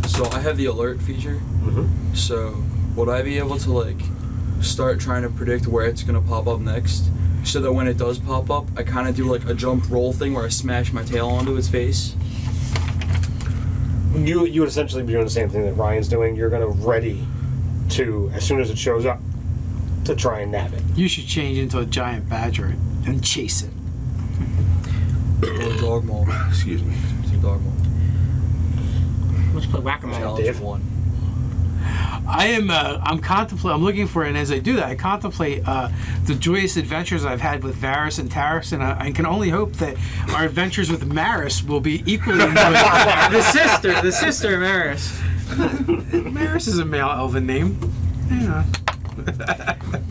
So I have the alert feature. Mm-hmm. So would I be able to like start trying to predict where it's gonna pop up next? So that when it does pop up, I kind of do like a jump roll thing where I smash my tail onto its face. You would essentially be doing the same thing that Ryan's doing. You're gonna ready to, as soon as it shows up, to try and nab it. You should change into a giant badger and chase it. Or dog maul. Excuse me. It's a dog maul. Let's play whack-a-mole. Challenge Dave? of one. I'm looking for, and as I do that, I contemplate the joyous adventures I've had with Varys and Taris, and I can only hope that our adventures with Maris will be equally enjoyable. the sister Maris. Maris is a male elven name. Yeah.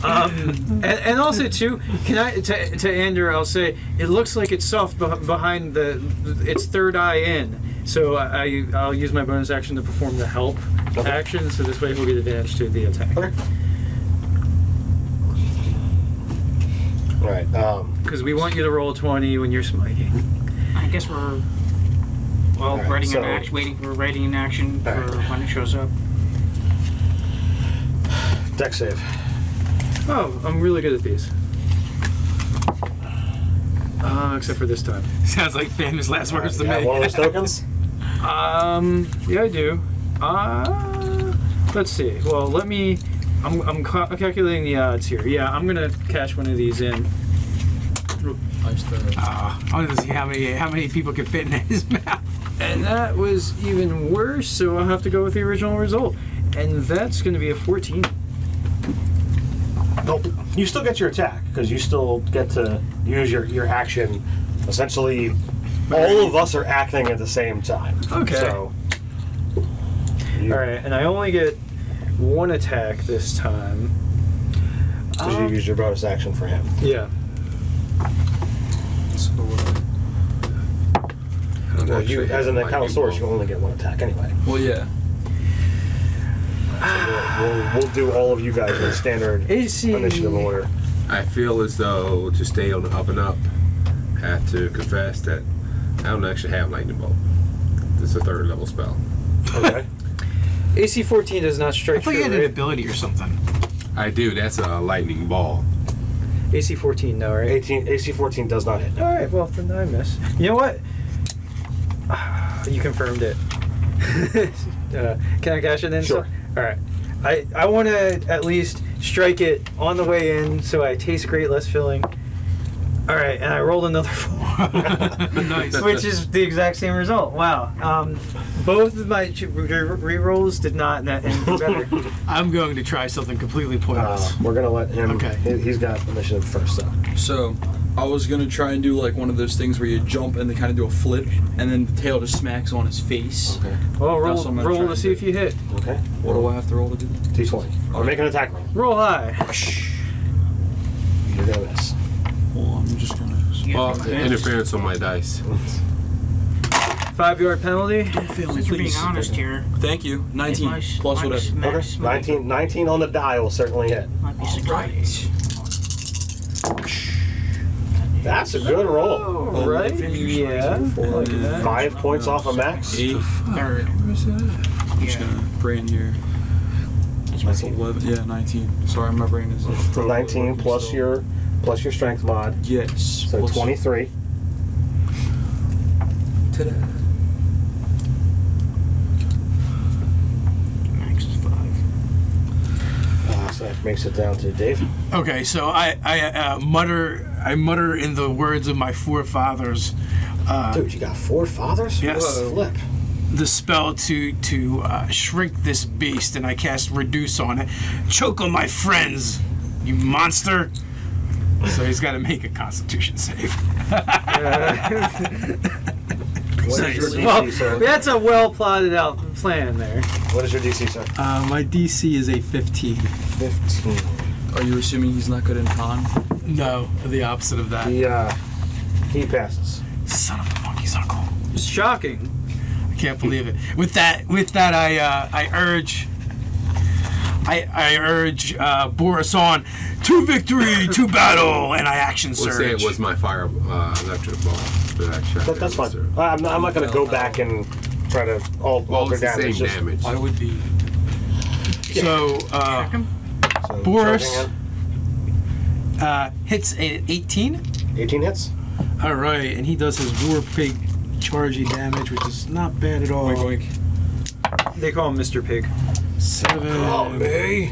And also too, can I to Andrew? I'll say it looks like it's soft behind its third eye in. So I'll use my bonus action to perform the help action. So this way he'll get advantage to the attack. Okay. Alright, Because we want you to roll 20 when you're smiting. I guess we're Alright, waiting so- waiting for ready in action for Alright. when it shows up. deck save. Oh, I'm really good at these. Except for this time. Sounds like famous last words to You have me. one of those tokens? Yeah, I do. Let's see. Well, let me. I'm calculating the odds here. Yeah, I'm gonna cash one of these in. Nice throw. I wanted to see how many people can fit in his mouth. And that was even worse, so I'll have to go with the original result. And that's going to be a 14. Nope. You still get your attack, because you still get to use your action. Essentially, all of us are acting at the same time. Okay. So, Alright, and I only get one attack this time. because you used your bonus action for him. Yeah. So Well, you, as an Allosaurus, you only get one attack anyway. well, yeah. So we'll do all of you guys in standard AC. initiative order. I feel as though to stay on the up and up, I have to confess that I don't actually have lightning bolt. It's a 3rd level spell. Okay. AC 14 does not I strike thought you had true, an right? ability or something. I do. That's a lightning ball. AC 14, no, right? AC 14 does not hit. No. Alright, well, then I miss. You know what? You confirmed it. Can I cash it in? Sure. Alright. I want to at least strike it on the way in so I taste great, less filling. Alright, and I rolled another 4. Nice. Which is the exact same result. Wow. Both of my re-rolls did not end better. I'm going to try something completely pointless. We're gonna let him. Okay. He's got initiative first, though. So I was gonna try and do like one of those things where you jump and they kind of do a flip, and then the tail just smacks on his face. Okay. Well, That's what I'm gonna roll try to and see do. if you hit. Okay. What do I have to roll to do that? D20. Or make an attack roll. Roll high. You're gonna miss. Well, I'm just gonna. Interference on my dice. 5-yard penalty. Since we're being honest here, Thank you. 19 plus whatever. Okay. 19 on the die will certainly hit. Might be surprised. That's a good roll. Oh, right? Yeah. Like that. 5 points off of max. 8. Third. I'm just Yeah. gonna brain here. That's 11. Yeah, 19. Sorry, my brain is. So 19 plus your strength mod. Yes. So plus 23. Ta-da. Max is 5. So that makes it down to Dave. Okay, so I mutter in the words of my forefathers. Dude, you got 4 fathers? Yes. Whoa. Flip. The spell to shrink this beast, and I cast reduce on it. Choke on my friends, you monster! So he's got to make a Constitution save. What is your Well, DC, sir? that's a well plotted out plan there. What is your DC, sir? My DC is a 15. 15. Are you assuming he's not good in con? No, the opposite of that. He passes. Son of a monkey's uncle. It's shocking. I can't believe it. With that, I urge Boris on to victory, to battle, and I action We'll say surge. it was my fire electric ball that I shot. That's fine. I'm not going to go back and try to alter It's the damage. same Just- damage. I would be. So, Check him. so Boris. charging hits a 18. in. 18 hits. All right, and he does his war pig chargey damage, which is not bad at all. Oink, oink. They call him Mr. Pig. 7, me,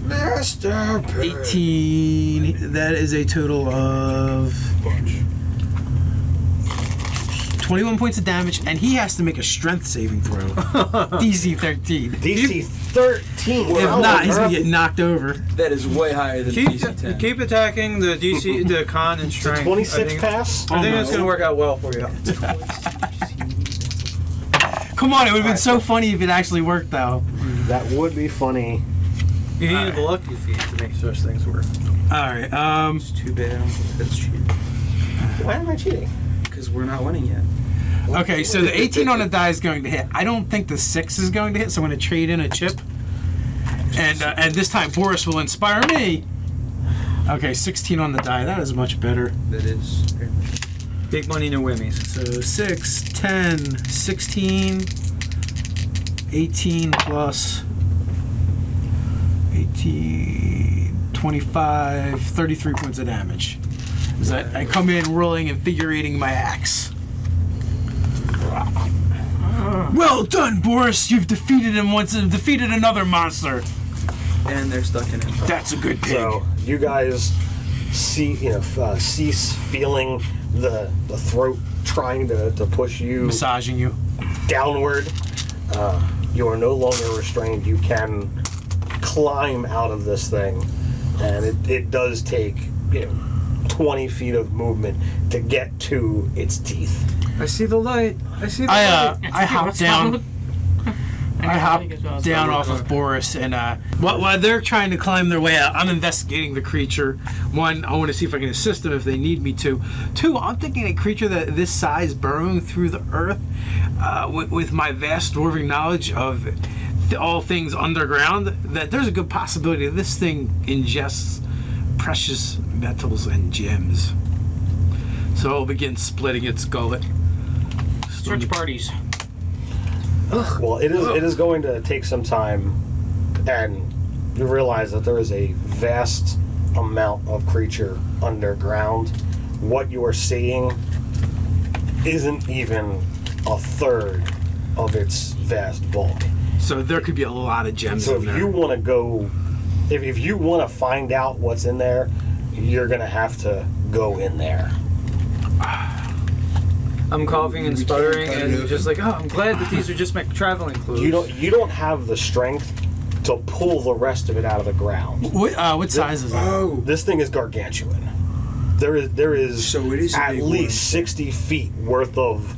Master Pig. 18. That is a total of 21 points of damage, and he has to make a strength saving throw. DC 13. DC 13. If not, he's gonna get knocked over. That is way higher than DC 10. Keep attacking the DC, the con and strength. 26 I think, pass. I think that's going to work out well for you. Come on, it would have been so funny if it actually worked, though. That would be funny. You need the lucky feat to make such things work. All right. It's too bad. That's cheating. Why am I cheating? Because we're not winning yet. Okay, so the 18 on the die is going to hit. I don't think the 6 is going to hit, so I'm going to trade in a chip. And this time Boris will inspire me. Okay, 16 on the die. That is much better. That is. Big money, no whammies. So 6, 10, 16, 18 plus 18, 25, 33 points of damage. As I come in rolling and figurating my axe. Well done, Boris. You've defeated him once and defeated another monster. And they're stuck in it. That's a good pig. So you guys cease feeling the throat trying to push you Massaging you. downward. You are no longer restrained. You can climb out of this thing, and it does take 20 feet of movement to get to its teeth. I see the light. I see the light. I hop down. I hop down off of Boris, and while they're trying to climb their way out, I'm investigating the creature. 1, I want to see if I can assist them if they need me to. 2, I'm thinking a creature that this size burrowing through the earth, with my vast dwarven knowledge of all things underground, that there's a good possibility that this thing ingests precious metals and gems. So I'll begin splitting its gullet. Search parties. Well, it is going to take some time, and you realize that there is a vast amount of creature underground. What you are seeing isn't even a third of its vast bulk. So there could be a lot of gems So in if there. you want to go, if you want to find out what's in there, you're going to have to go in there. I'm coughing and sputtering, and just like, oh, I'm glad that these are just my traveling clothes. You don't have the strength to pull the rest of it out of the ground. What size is it? This thing is gargantuan. there is So it is a at big least 60 feet worth of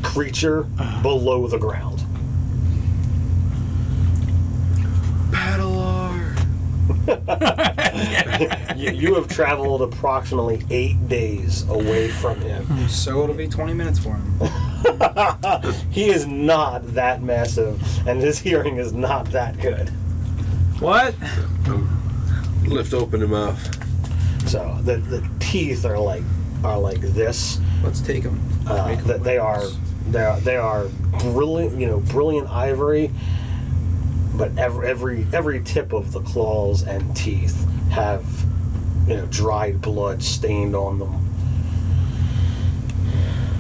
creature below the ground. Paddler. You have traveled approximately 8 days away from him. So it'll be 20 minutes for him. He is not that massive, and his hearing is not that good. What? Lift open the mouth. So the teeth are like this. Let's take him. That they are brilliant, brilliant ivory. But every tip of the claws and teeth have, dried blood stained on them.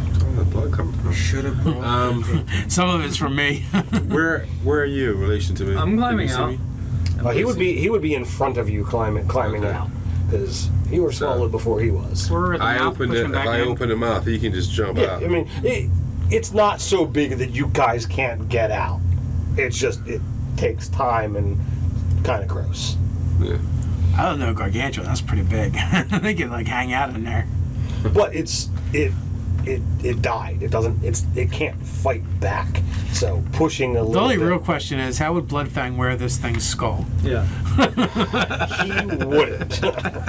Where's all the blood coming from? Should have brought Some of it's from me. Where are you in relation to me? I'm climbing Can you see out. me? He would be in front of you climbing Okay. out, because you were smaller before he was. We're at the mouth, If pushing back I in. open the mouth, he can just jump Yeah, out. I mean, it's not so big that you guys can't get out. It's just it takes time and kind of gross. Yeah. I don't know, gargantuan. That's pretty big. They can like hang out in there. But it died. It can't fight back. So pushing a The little only bit, real question is, how would Bloodfang wear this thing's skull? Yeah. he wouldn't.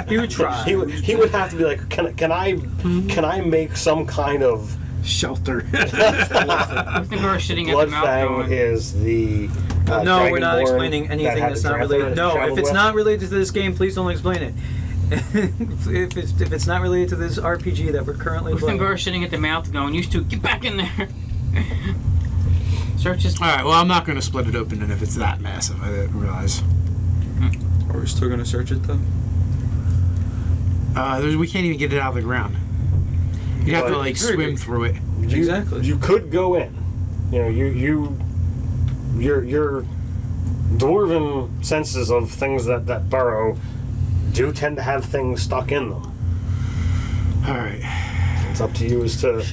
He would try. he would have to be like, can I make some kind of Shelter. I think we're sitting at the mouth Bloodfang going. is the No, we're not Dragonborn explaining that anything had that's the not dragon related. that No, traveled if it's with? not related to this game, please don't explain it. if it's not related to this RPG that we're currently playing. Uthengar sitting at the mouth going, "You two, get back in there." Search his. All right. Well, I'm not going to split it open, and if it's that massive, I didn't realize. Are we still gonna search it though? We can't even get it out of the ground. You have to But like it's very swim big. through it. Exactly. You could go in. Your dwarven senses of things that burrow do tend to have things stuck in them. All right. It's up to you as to.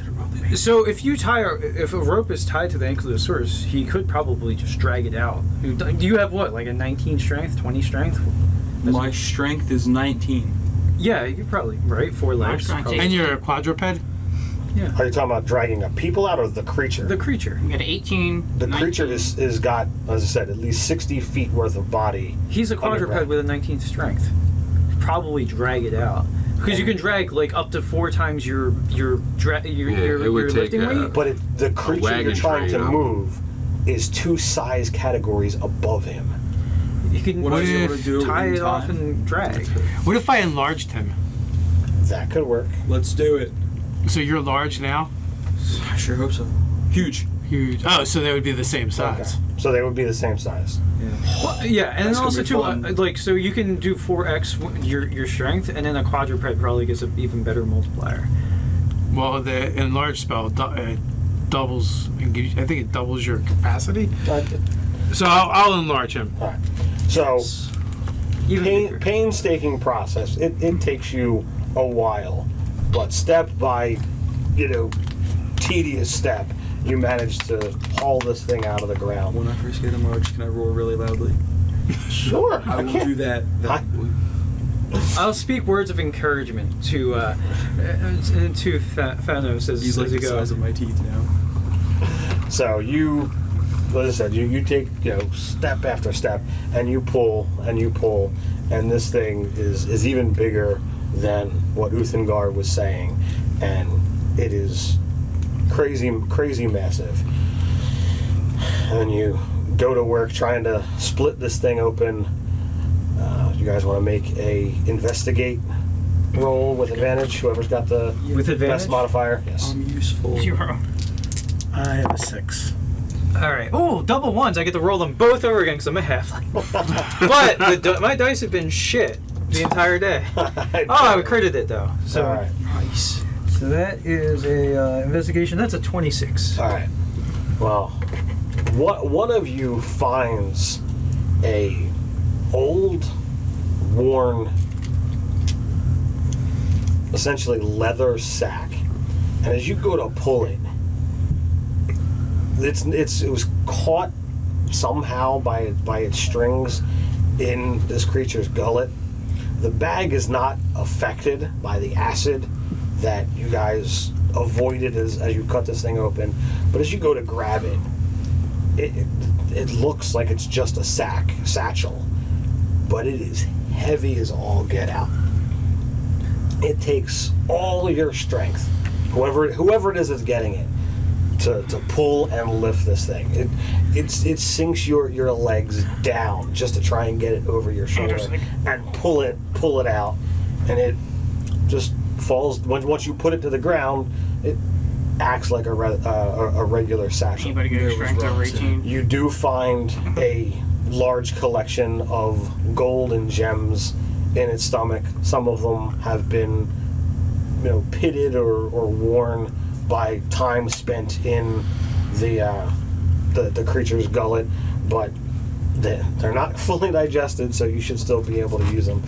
So if a rope is tied to the ankle of the source, he could probably just drag it out. Do you have what, like a 19 strength, 20 strength? My strength is 19. Yeah, you probably right. 4 legs. trying to probably. And you're a quadruped? Are you talking about dragging a people out or the creature? The creature. We got 18. The 19. creature is got, as I said, at least 60 feet worth of body. He's a quadruped Underground. with a 19th strength. Probably drag it out because you can drag like up to 4 times your it would take, lifting weight. But the creature you're wagon trying to train up. move is 2 size categories above him. You can What I was if able to do tie in it off time? and drag. What if I enlarged him? That could work. Let's do it. So you're large now? I sure hope so. Huge. Huge. Oh, so they would be the same size. Okay. So they would be the same size. Well, yeah, and then That's gonna also be too, fun. like so you can do 4x your strength, and then a quadruped probably gets an even better multiplier. Well, the enlarged spell doubles. And gives, I think it doubles your capacity. So I'll enlarge him. All right. So Even bigger. painstaking process. It takes you a while, but step by, tedious step, you manage to haul this thing out of the ground. When I first get enlarged, can I roar really loudly? Sure, I will do that. I'll speak words of encouragement to Thanos as He's like you the go. size of my teeth now. So you, as I said, you take step after step, and you pull, and this thing is even bigger than what Uthengar was saying, and it is crazy massive. And you go to work trying to split this thing open. You guys want to make a investigate roll with advantage? Whoever's got the With advantage? best modifier. Yes. I'm useful. 0. I have a 6. All right. Oh, double ones! I get to roll them both over again because I'm a halfling. But my dice have been shit the entire day. Oh, I critted it though. So All right. Nice. So that is a investigation. That's a 26. All right. Well, one of you finds a old, worn, essentially leather sack, and as you go to pull it, it was caught somehow by its strings in this creature's gullet, The bag is not affected by the acid that you guys avoided as you cut this thing open, but as you go to grab it, it looks like it's just a satchel, but it is heavy as all get out. It takes all your strength, whoever it is that's getting it, to pull and lift this thing. It sinks your legs down just to try and get it over your shoulder and pull it out, and it just falls. Once you put it to the ground, it acts like a regular satchel. Anybody get strength over 18? You do find a large collection of gold and gems in its stomach. Some of them have been, pitted or worn by time spent in the creature's gullet, but they're not fully digested, so you should still be able to use them.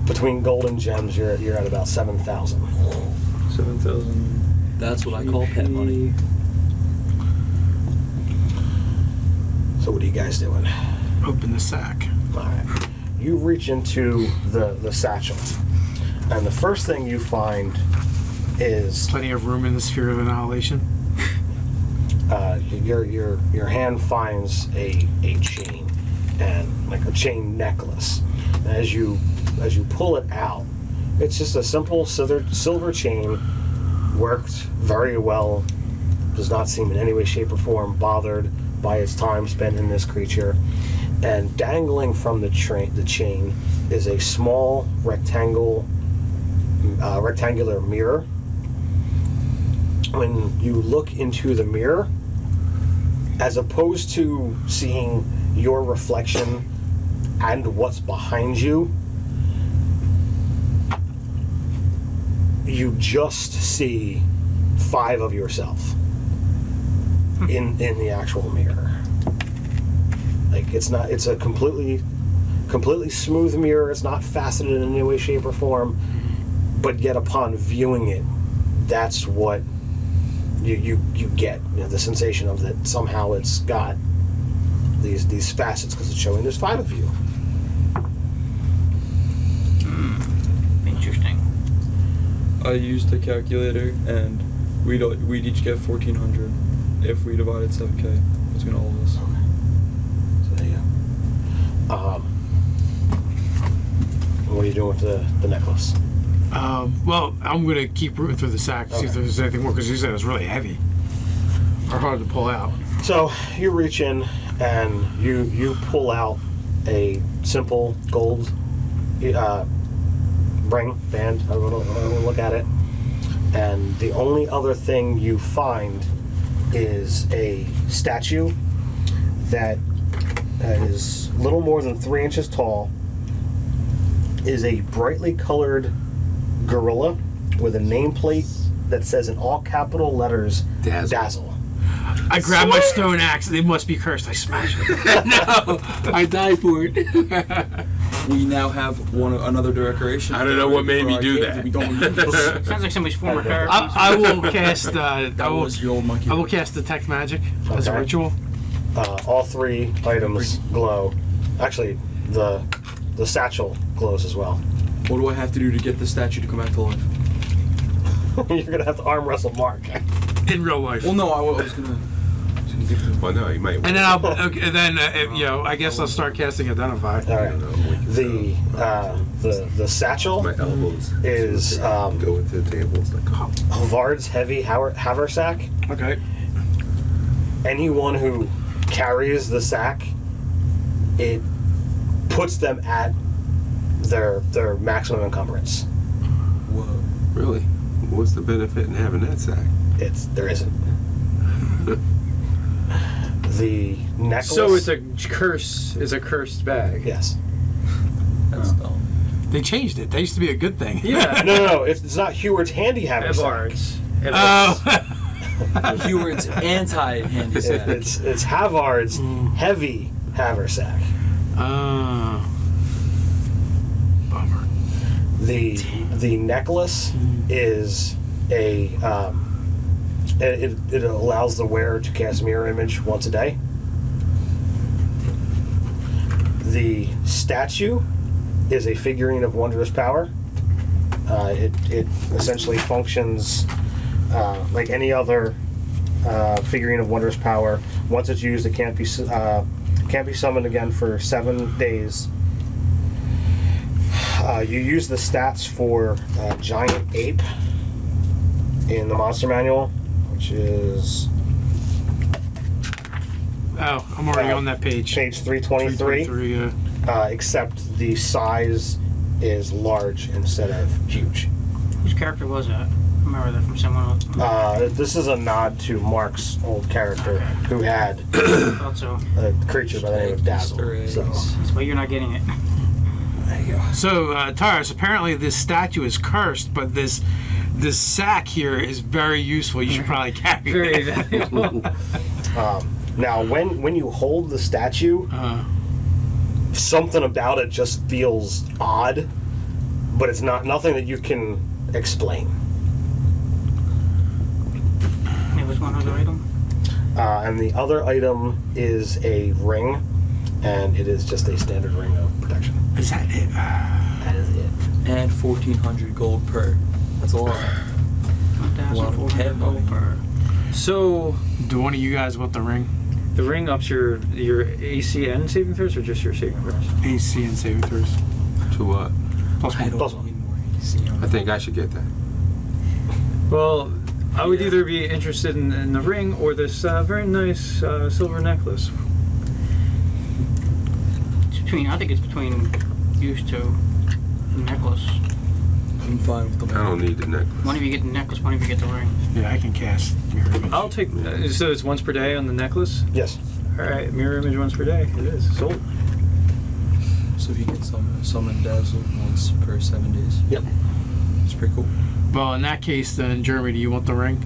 Between gold and gems, you're at about 7,000. 7,000. That's what I call pet money. So what are you guys doing? Open the sack. All right. You reach into the satchel, and the first thing you find is Plenty of room in the sphere of annihilation. your hand finds a chain, and like a chain necklace. And as you pull it out, it's just a simple silver chain, worked very well. Does not seem in any way, shape, or form bothered by its time spent in this creature. And dangling from the chain is a small rectangular mirror. When you look into the mirror, as opposed to seeing your reflection and what's behind you, you just see 5 of yourself in the actual mirror. Like, it's a completely smooth mirror. It's not faceted in any way, shape, or form, but yet upon viewing it, that's what you get, the sensation of that somehow it's got these facets, because it's showing there's 5 of you. Interesting. I used the calculator, and we'd each get 1,400 if we divided 7K between all of us. So there you go. What are you doing with the necklace? Well, I'm going to keep rooting through the sack to see if there's anything more, because you said it was really heavy or hard to pull out. So you reach in and you pull out a simple gold ring band. I'm gonna look at it, and the only other thing you find is a statue that is a little more than 3 inches tall. Is a brightly colored gorilla with a nameplate that says in all capital letters Dazzle. I grab my stone axe. They must be cursed. I smash it. No, I died for it. We now have another decoration. I don't know what made me do that. We don't use. Sounds like somebody's former character. I will cast. That was your old monkey. I will cast detect magic as a ritual. All 3 items glow. Actually, the satchel glows as well. What do I have to do to get the statue to come back to life? You're gonna have to arm wrestle Mark. In real life. Well, no, I was gonna. Well, no, you might. And then I guess I'll start casting Identify. All right. The satchel My elbows is go into the tables like. Havard's heavy haversack. Okay. Anyone who carries the sack, it puts them at their maximum encumbrance. Whoa. Really? What's the benefit in having that sack? There isn't. The necklace. So it's a curse. It's a cursed bag. Yes. That's dumb. They changed it. That used to be a good thing. Yeah. No. It's not Heward's handy haversack. Havard's. Oh. Heward's anti-handy sack. It's Havard's heavy haversack. Bummer. The necklace is a it allows the wearer to cast mirror image once a day. The statue is a figurine of wondrous power. It essentially functions like any other figurine of wondrous power. Once it's used, it can't be summoned again for 7 days. You use the stats for Giant Ape in the monster manual, which is... Oh, I'm already on that page. Page 323. 323, Except the size is large instead of huge. Whose character was that? I remember that from someone else. This is a nod to Mark's old character, who had I thought so. a creature by the name of Dazzle. So. That's why you're not getting it. There you go. So, Taurus, apparently this statue is cursed, but this sack here is very useful. You should probably carry Very it. valuable. Now, when you hold the statue, something about it just feels odd, but it's nothing that you can explain. There was one other item. And the other item is a ring, and it is just a standard ring of protection. Is that it? That is it. And 1,400 gold per. That's a lot. 1,400 gold per. So Do one of you guys want the ring? the ring ups your AC and saving throws, or just your saving throws? AC and saving throws. To what? Plus I one. don't Plus one. need more AC on I think I should get that. Well, I would Yeah. either be interested in the ring or this very nice silver necklace. It's between, I think it's between used to necklace. I'm fine with the I don't need the necklace. One of you get the necklace, one of you get the ring. Yeah, I can cast mirror image. I'll take. So it's once per day on the necklace. Yes. All right, mirror image once per day. It is sold. So he can summon Dazzle once per 7 days. Yep. It's pretty cool. Well, in that case, then, Jeremy, do you want the ring?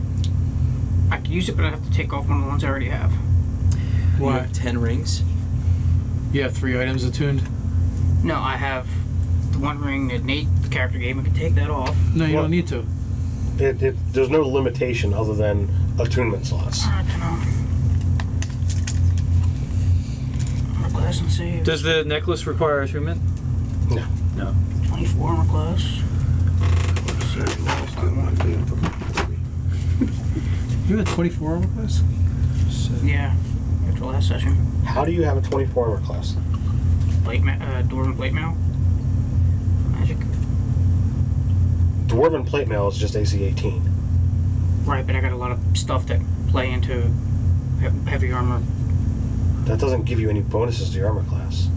I could use it, but I have to take off one of the ones I already have. You have 10 rings. You have 3 items attuned? No, I have the one ring that Nate, the character, gave me. I can take that off. No, you What? don't need to. There's no limitation other than attunement slots. I don't know. Armor class and save. Does the necklace require attunement? No. No. 24 armor class. You had 24 armor class? Yeah, after last session. How do you have a 24 armor class? Dwarven plate mail. Magic. Dwarven plate mail is just AC 18. Right, but I got a lot of stuff that play into heavy armor. That doesn't give you any bonuses to your armor class.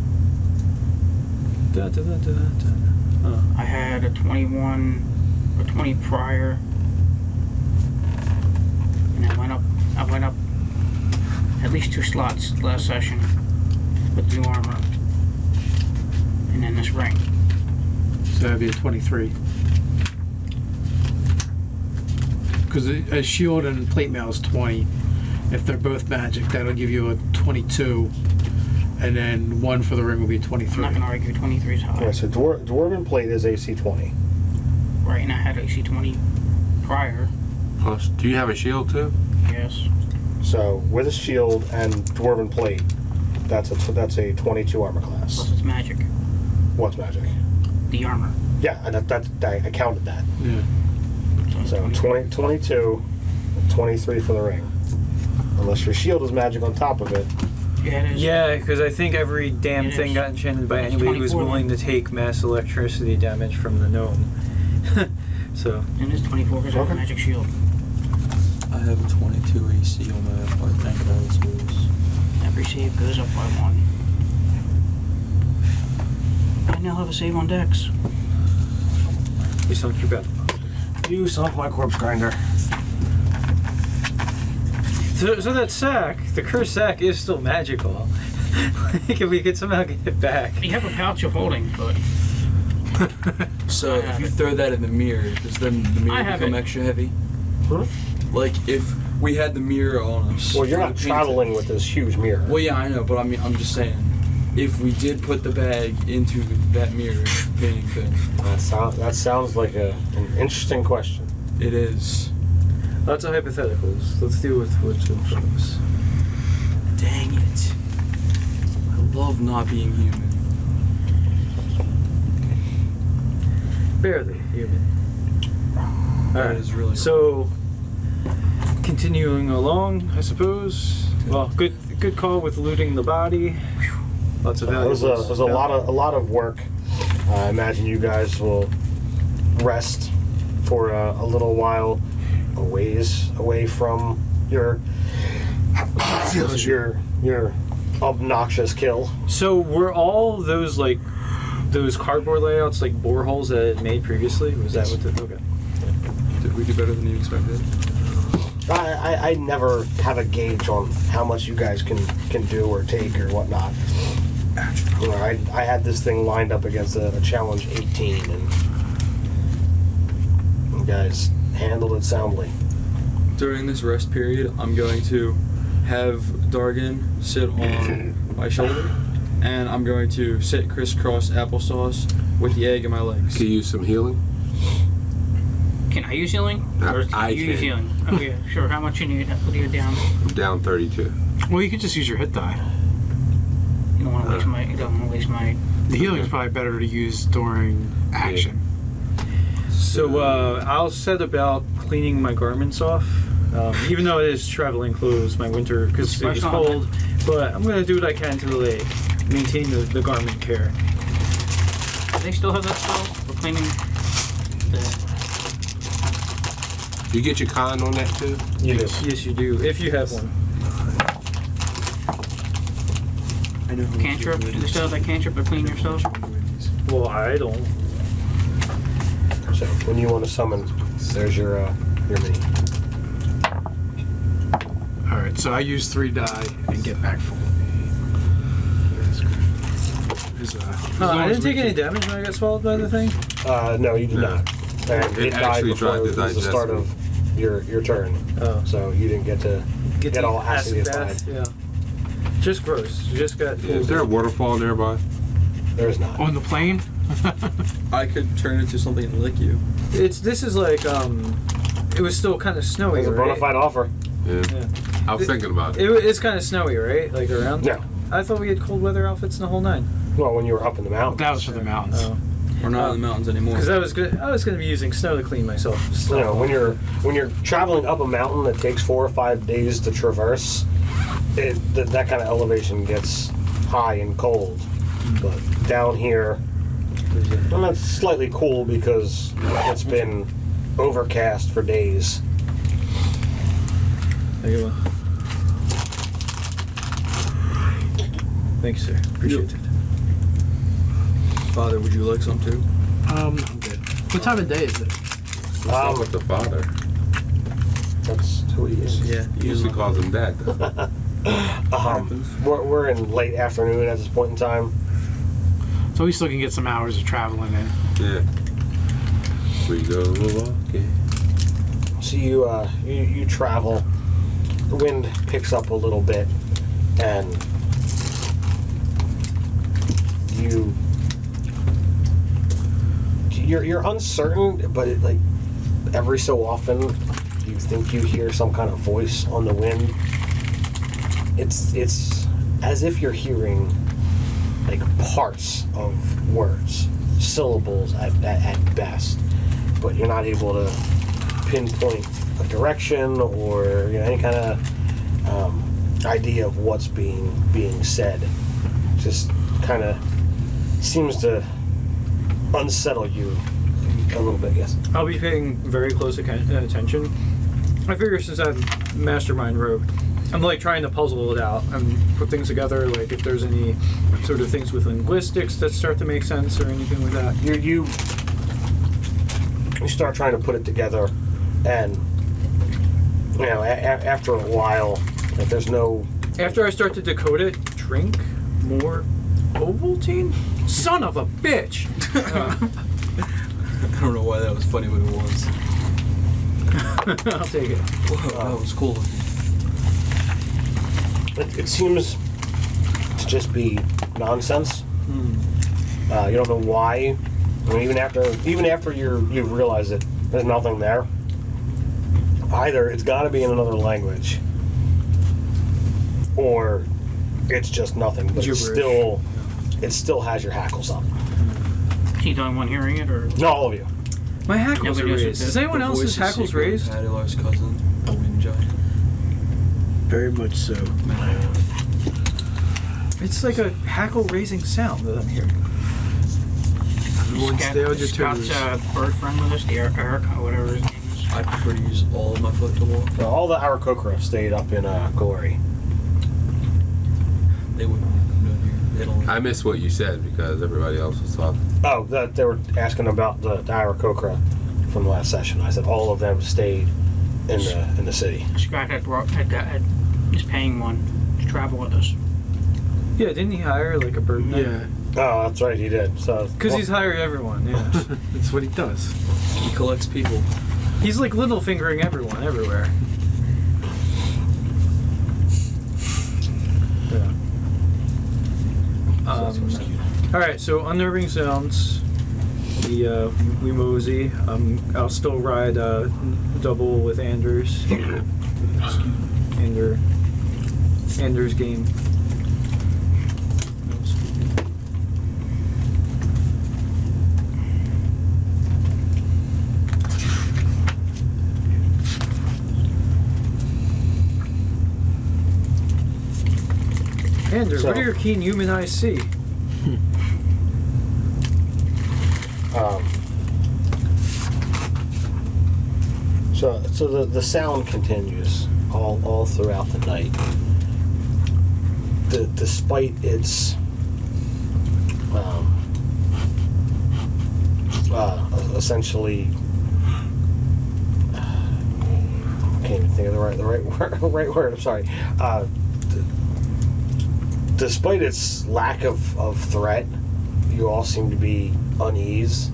Oh. I had a 21 or 20 prior. And I went up at least 2 slots last session with new armor. And then this ring. So that'd be a 23. Because a shield and plate mail is 20. If they're both magic, that'll give you a 22. And then 1 for the ring will be a I'm 23. not going to argue 23 is high. Alright, so Dwarven plate is AC 20. Right, and I had AC 20 prior. Plus, do you have a shield too? Yes. So with a shield and Dwarven plate, that's a 22 armor class. Plus it's magic. What's magic? The armor. Yeah, I counted that. Yeah. So 22, 23 for the ring. Unless your shield is magic on top of it. Yeah, it is. Yeah, because I think every damn It thing is. got enchanted by It's anybody who was 24 willing to take mass electricity damage from the gnome. So, And it's 24 because I have a Okay. magic shield. I have a 22 AC on my tank all tools. Every save goes up by 1. I now have a save on Dex. you sunk your bed. You sunk my corpse grinder. So that sack, the cursed sack, is still magical. Like, if we could somehow get it back. You have a pouch of holding, but So I if have you it. throw that in the mirror, does then the I mirror have become it. extra heavy? Huh? Like if we had the mirror on us. Well, you're for not the traveling with this huge mirror. Well, yeah, I know, but I mean, I'm just saying, if we did put the bag into that mirror painting thing, That sounds like an interesting question. it is. Lots of hypotheticals. Let's deal with what's in front of us. Dang it! I love not being human. Barely human. That is really So, continuing along, I suppose. Well, good call with looting the body. Lots of It valuables. was a lot of work. I imagine you guys will rest for a little while, a ways away from your obnoxious kill. So were all those like those cardboard layouts like boreholes that it made previously? Was that what the okay? Did we do better than you expected? I never have a gauge on how much you guys can do or take or whatnot. You know, I had this thing lined up against a challenge 18, and you guys handled it soundly. During this rest period, I'm going to have Dargan sit on my shoulder, and I'm going to sit crisscross applesauce with the egg in my legs. Can you use some healing? Can I use healing? Or I you use can. healing? Okay, sure. How much you need? What are you down? I'm down 32. Well, you could just use your hit die. You don't want to waste my. You don't want to waste my. The healing is probably better to use during action. So I'll set about cleaning my garments off, even though it is traveling clothes, my winter, because it's cold. But I'm gonna do what I can to like maintain the garment care. Do they still have that spell for cleaning the? You get your con on that too? Yes, you do. If you have one. I know. Cantrip? Do they still have that cantrip to clean yourself? Well, I don't. So when you want to summon, there's your mini. All right, so I use 3 die and get back full. I didn't take any damage when I got swallowed by the thing. No, you did not. And It it died actually before tried to it was the digest start me. of your turn. Oh. So you didn't get to get the all acid acidified. bath, yeah. Just gross. You just got. Yeah, is there a waterfall nearby? There's not. On the plane? I could turn into something and lick you. This is like it was still kind of snowy, It's a bona right? fide offer. Yeah. Yeah. I was thinking about it. It's kind of snowy, right? Like around. No. I thought we had cold weather outfits in the whole 9. Well, when you were up in the mountains. That was for the mountains. Oh. We're not in the mountains anymore. Because I was gonna be using snow to clean myself. You know, when you're traveling up a mountain that takes 4 or 5 days to traverse, that kind of elevation gets high and cold. But down here, well, that's slightly cool because it's been overcast for days. There you go. Thank you, sir. Appreciate it. Father, would you like some too? I'm good. What time of day is it? What's up with the father? That's who he is. Yeah. He usually calls him dad, though. We're in late afternoon at this point in time. So we still can get some hours of traveling in. Yeah. We go walking. So you travel. The wind picks up a little bit, and you're uncertain, but it, like, every so often you think you hear some kind of voice on the wind. It's as if you're hearing like parts of words, syllables at best, but you're not able to pinpoint a direction or any kind of idea of what's being said. Just kind of seems to unsettle you a little bit. Yes. I'll be paying very close attention. I figure since I'm Mastermind Rogue, I'm like trying to puzzle it out and put things together. Like if there's any sort of things with linguistics that start to make sense or anything like that. You start trying to put it together, and after a while, if there's no. After I start to decode it, drink more Ovaltine? Son of a bitch! I don't know why that was funny, but it was. I'll take it. Whoa, that was cool. It seems to just be nonsense. You don't know why. I mean, even after you realize that there's nothing there. Either it's got to be in another language, or it's just nothing. But it still has your hackles up. Is he the only one hearing it, or? No, all of you. My hackles are Nobody else raised. is Is anyone else's hackles raised? Adelar's cousin, the wind giant. Very much so. It's like a hackle raising sound that I'm hearing. Everyone stay on your Scott's toes. bird friend with us, the Eric, or whatever his name is. I prefer to use all of my foot to walk. So all the Arakokra stayed up in Glory. They wouldn't come down here. They don't. I missed what you said because everybody else was talking. Oh, they were asking about the Arakokra from the last session. I said all of them stayed in the city. Scott is paying one to travel with us. Yeah, didn't he hire like a bird? Yeah, Oh, that's right, he did. So Because he's hired everyone, yeah. that's what he does. He collects people. He's like little fingering everyone everywhere. Yeah. Alright, so unnerving sounds. We mosey. I'll still ride double with Anders. Anders game. Anders, what do your keen human eyes see? So the sound continues all throughout the night. Despite its essentially, I can't even think of the right word. I'm sorry. Despite its lack of threat, you all seem to be uneasy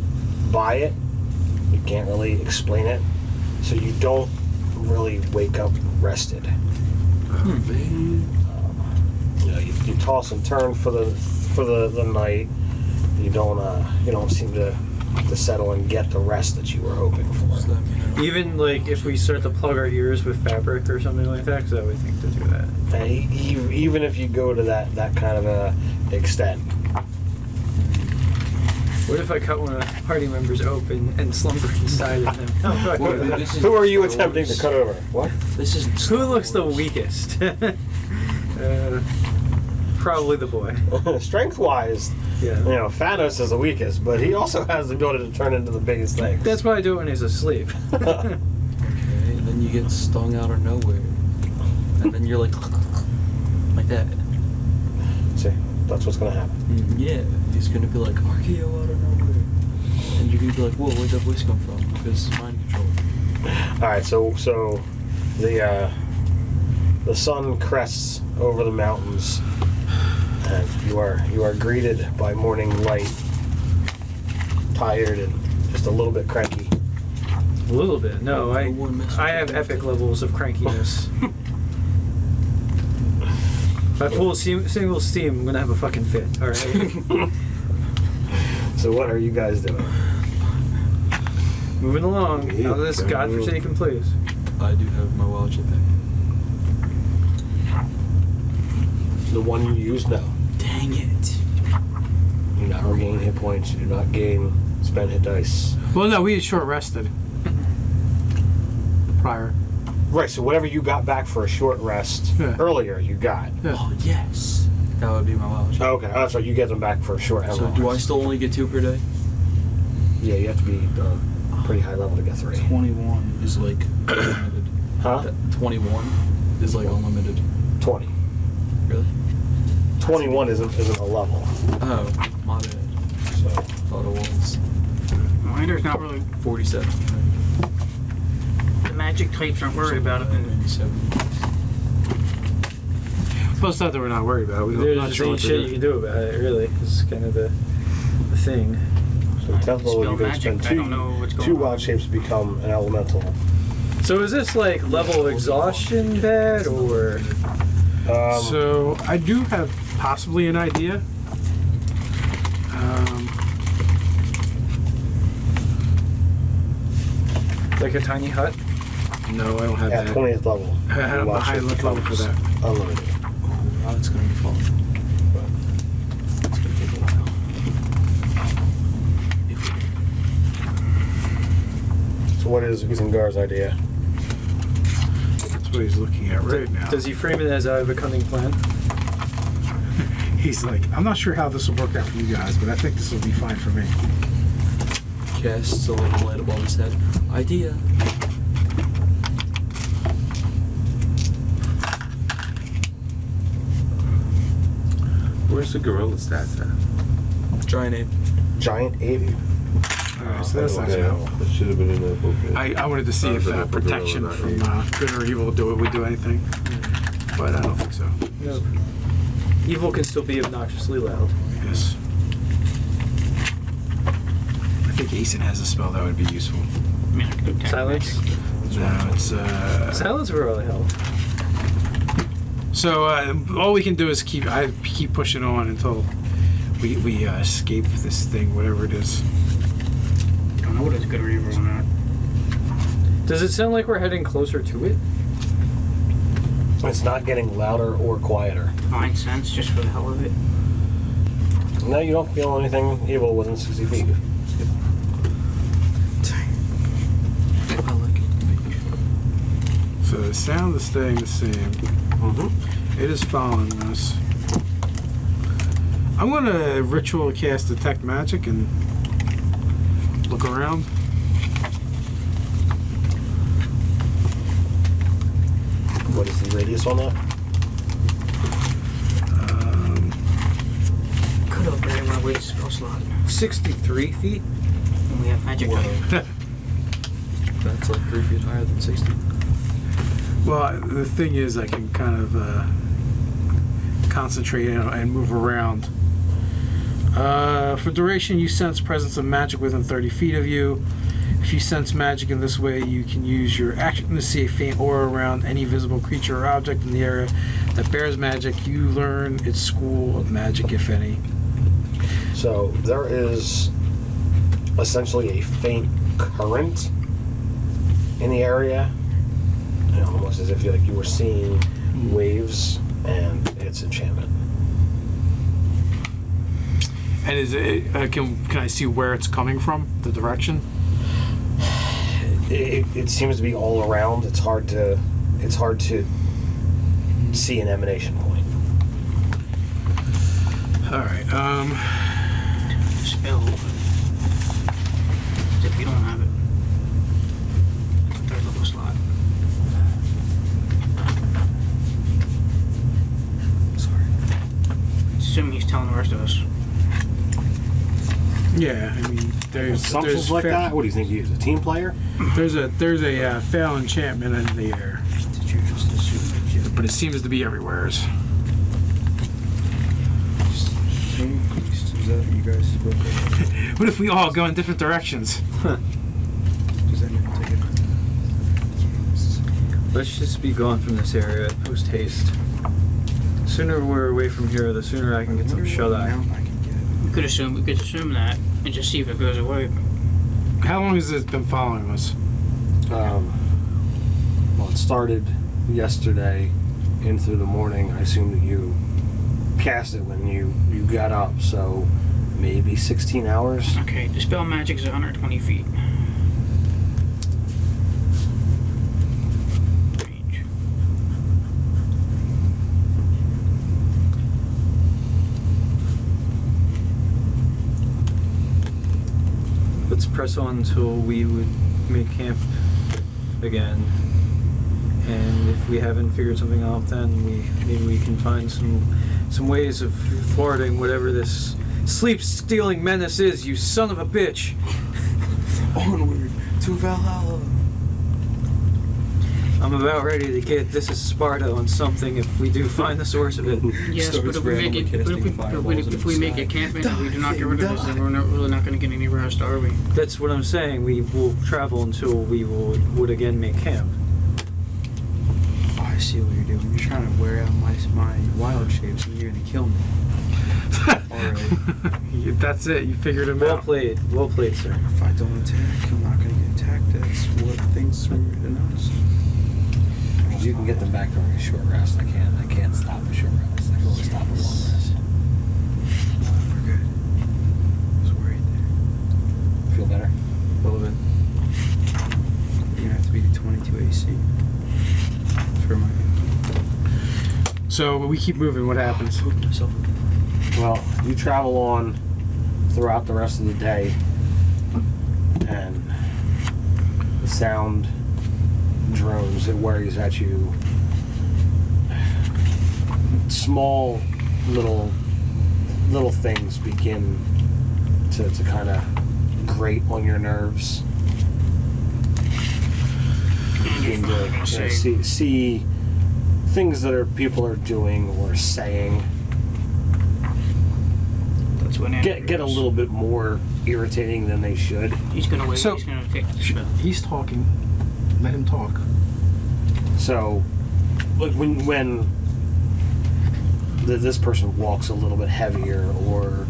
by it. You can't really explain it, so you don't really wake up rested. Oh, man. You toss and turn for the night. You don't seem to settle and get the rest that you were hoping for. Just let me know. Even like if we start to plug our ears with fabric or something like that, because I would think to do that. Even if you go to that kind of a extent. What if I cut one of the party members open and slumber inside of them? Oh, Well, fuck. this is Who are you Star attempting to Wars. cut over? What? This isn't Who Star looks the Wars. weakest? Probably the boy. Strength-wise, Yeah. Thanos is the weakest, but he also has the ability to turn into the biggest thing. That's why I do it when he's asleep. Okay, and then you get stung out of nowhere. And then you're like that. See, that's what's gonna happen. Yeah, he's gonna be like, RKO out of nowhere. And you're gonna be like, whoa, where'd that voice come from? Because it's mind control. All right, so the sun crests over the mountains, and you are greeted by morning light, tired and just a little bit cranky. A little bit. No, I have epic levels of crankiness. If I pull single steam, I'm gonna have a fucking fit. All right. So what are you guys doing? Moving along. Yeah, Out of this gotta godforsaken place. I do have my wild jetpack. The one you use now. Dang it. You do not regain hit points. You do not gain spend hit dice. Well, no, we had short rested prior. Right. So whatever you got back for a short rest Yeah. you got. Yeah. Oh, yes. That would be my wild jetpack. Okay, that's right. You get them back for a short. So do I still only get 2 per day? Yeah, you have to be pretty high level to get 3. 21 is like unlimited. Huh? 21 is like unlimited. 20. Really? 21 isn't a level. Oh, my bad. So Thought it was Minder's not really. 47. The magic types aren't worried about it. Then. Maybe 70. Plus, not that we're not worried about it. There's not just sure ain't what to shit do. you can do about it, really. It's kind of the thing. So 10th level, Spell you can magic, spend I don't know what's going two on. wild shapes to become an elemental. So is this like level exhaustion bad or? So I do have possibly an idea. Like a tiny hut? No, I don't have At that. 20th level, I have a wild high shape level for becomes that. unlimited. Oh, it's gonna be fun. It's gonna take a while. So what is Gnar's idea? That's what he's looking at right now. Does he frame it as I have a cunning plan? He's like, I'm not sure how this will work out for you guys, but I think this will be fine for me. Casts a little light above his head. Idea. Where's the gorilla stats at? Giant ape. Giant ape. Alright, so that's not yeah, gonna help. that should have been in that book. I wanted to see if protection from good or evil would do anything, but I don't think so. No. Evil can still be obnoxiously loud. Yes. I think Aeson has a spell that would be useful. I mean, I could attack Silence? magic. No, it's Silence will really help. So all we can do is keep pushing on until we escape this thing, whatever it is. I don't know what it's good or evil or not. Does it sound like we're heading closer to it? It's not getting louder or quieter. Fine sense, just for the hell of it. No, you don't feel anything evil within 60 feet. I like it. So the sound is staying the same. Mm-hmm. It is following us. I'm gonna ritual cast detect magic and look around. What is the radius on that? Could upgrade my weight spell slot. 63 feet? And we have magic. That's like 3 feet higher than 60. Well, the thing is, I can kind of concentrate and move around. For duration, you sense presence of magic within 30 feet of you. If you sense magic in this way, you can use your action to see a faint aura around any visible creature or object in the area that bears magic. You learn its school of magic, if any. So there is essentially a faint current in the area, you know, almost as if you were seeing waves, and it's enchantment. And is it? Can I see where it's coming from? The direction? It seems to be all around. It's hard to see an emanation point. All right. Spell. If you don't have it. It's a third level slot. Sorry. Assume he's telling the rest of us. Yeah, I mean, there's Assumptions like that. What do you think? He's a team player? There's a fail enchantment in the air, Did you just assume that but it seems to be everywhere. Is that you guys spoke of? What if we all go in different directions? Does anyone take it? Let's just be gone from this area post haste. The sooner we're away from here, the sooner I can get some shut-eye. We could assume that and just see if it goes away. How long has it been following us? Well, it started yesterday into the morning. I assume that you cast it when you got up, so maybe 16 hours. Okay, dispel magic is 120 feet. Range. Let's press on until we would make camp again. And if we haven't figured something out, then maybe we can find some ways of thwarting whatever this sleep-stealing menace is, you son of a bitch! Onward to Valhalla. I'm about ready to get this as Sparta on something if we do find the source of it. Yes, but Starts if we make randomly it, casting fireballs if we make it camp and we do not get rid of this, then we're really not going to get any rest, are we? That's what I'm saying. We will travel until we would again make camp. Oh, I see what you're doing. You're trying to wear out my wild shapes and you're gonna kill me. Alright. That's it. You figured him Well out. played, sir. If I don't attack, I'm not gonna get attacked. That's what things were announced. You can get them back during a short rest. I can't stop a short rest. I can only stop a long rest. We're good. I was worried there. Feel better? A little bit. be 22 AC. For my So we keep moving. What happens? myself. Well, you travel on throughout the rest of the day, and the sound drones. It worries at you. Small little things begin to kind of grate on your nerves. You begin to see things that people are doing or saying That's when get a little bit more irritating than they should. He's gonna wait. So- He's gonna take the spell. He's talking. Let him talk. So, like when this person walks a little bit heavier or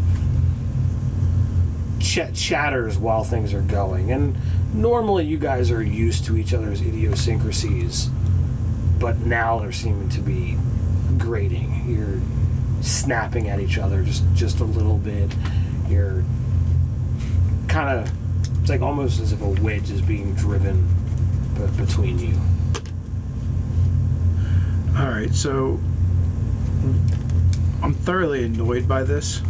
chatters while things are going, and normally you guys are used to each other's idiosyncrasies, but now they're seeming to be grating. You're snapping at each other just a little bit. You're kind of, it's like almost as if a wedge is being driven between you. All right, so I'm thoroughly annoyed by this,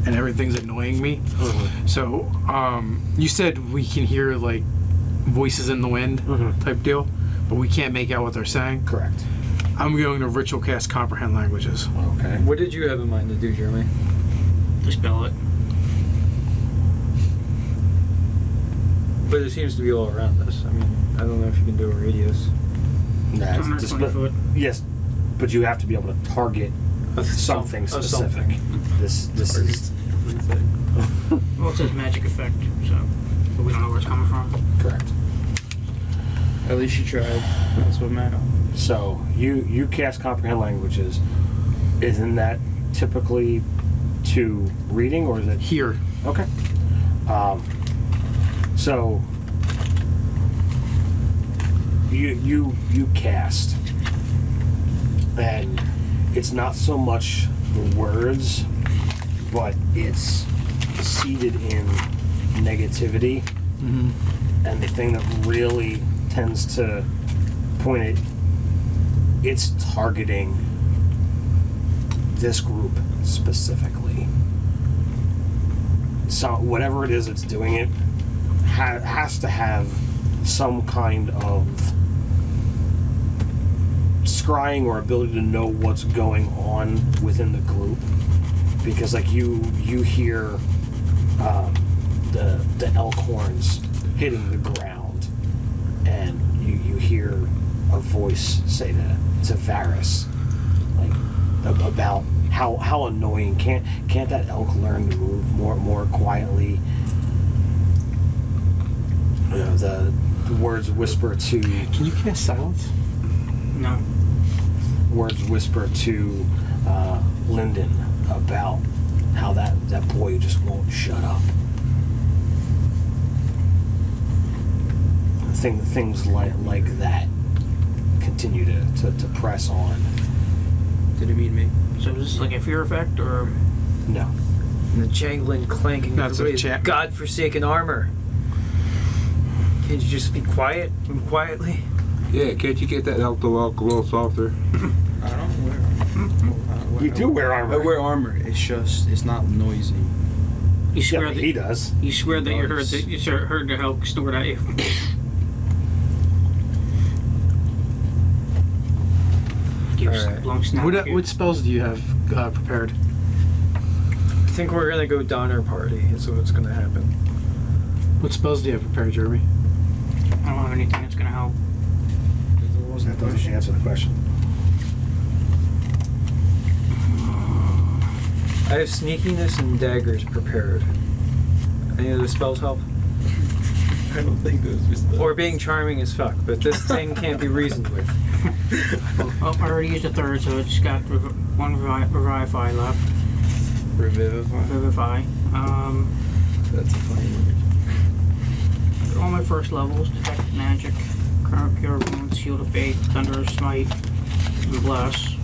and everything's annoying me. Mm-hmm. So, you said we can hear like voices in the wind Mm-hmm. type deal, but we can't make out what they're saying. Correct. I'm going to ritual cast comprehend languages. Okay. What did you have in mind to do, Jeremy? Dispel it. But it seems to be all around us. I mean, I don't know if you can do a radius. Nah, 120 foot. yes, but you have to be able to target something specific. This is Well, it says magic effect, so but we don't know where it's coming from. correct. At least you tried. That's what matters. So you cast comprehend languages. Isn't that typically to reading, or is it Here. okay? So you cast, and it's not so much the words, but it's seated in negativity. Mm-hmm. And the thing that really tends to point it, it's targeting this group specifically. So whatever it is that's doing it has to have some kind of scrying or ability to know what's going on within the group, because like you hear the elk horns hitting the ground, and you hear a voice say to Varys, like about how annoying can't that elk learn to move more quietly. You know, the words whisper to Can you cast silence? No. words whisper to Lyndon about how that boy just won't shut up. Things like that continue to press on. Did it mean me? So is this like a fear effect, or No. And the jangling, clanking That's of a everybody's chat. godforsaken armor. Can't you just be quiet, move quietly? Yeah, can't you get that elk to walk a little softer? I don't wear. You do wear armor. I wear armor. It's not noisy. you Yeah, swear but that he does. you swear that you heard Does. heard the elk snort at you? Alright. Long snap. What spells do you have prepared? I think we're gonna go Donner Party, is what's gonna happen. What spells do you have prepared, Jeremy? I don't have anything that's gonna help. That doesn't answer the question. I have sneakiness and daggers prepared. Any of the spells help? I don't think those are spells. Or being charming as fuck, but this thing can't be reasoned with. Oh, I already used a third, so it's got one revivify left. Revivify. Revivify. That's a funny word. All my first levels: detect magic, cure wounds, shield of faith, thunderous smite, and bless.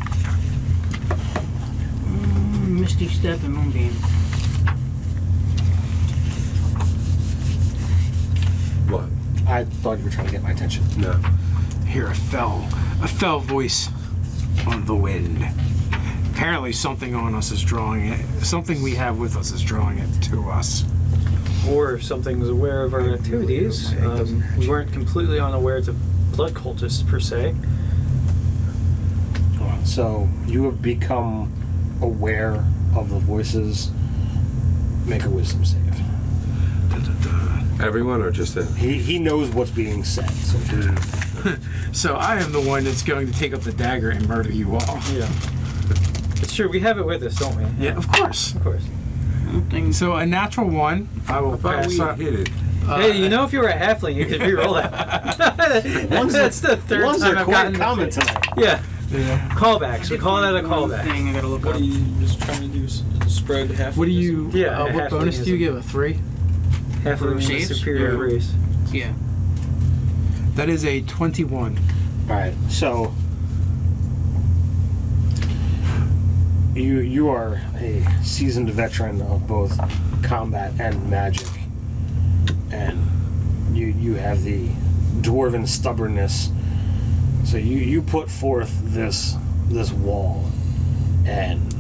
Misty step and moonbeam. What? I thought you were trying to get my attention. No. Hear a fell voice on the wind. Apparently something on us is drawing it. Something we have with us is drawing it to us. Or something's aware of our activities. We weren't completely unaware to blood cultists per se. So you have become aware of the voices. Make a wisdom save. Everyone or just a... He knows what's being said. So, So I am the one that's going to take up the dagger and murder you all. Yeah. It's true, we have it with us, don't we? Yeah, of course. Of course. So a natural 1, I will pass up. hit it. Hey, you know if you were a halfling, you could re-roll that. That's the third one's time a I've quick gotten comment tonight. Yeah. Callbacks. We call that a callback. Thing I gotta look What up. are you just trying to do? Spread half. What do you? Yeah, what bonus do you give? A 3? Halfling is a Saves? superior Yeah. race. Yeah. That is a 21. Alright, so you are a seasoned veteran of both combat and magic. And you have the dwarven stubbornness. So you put forth this wall, and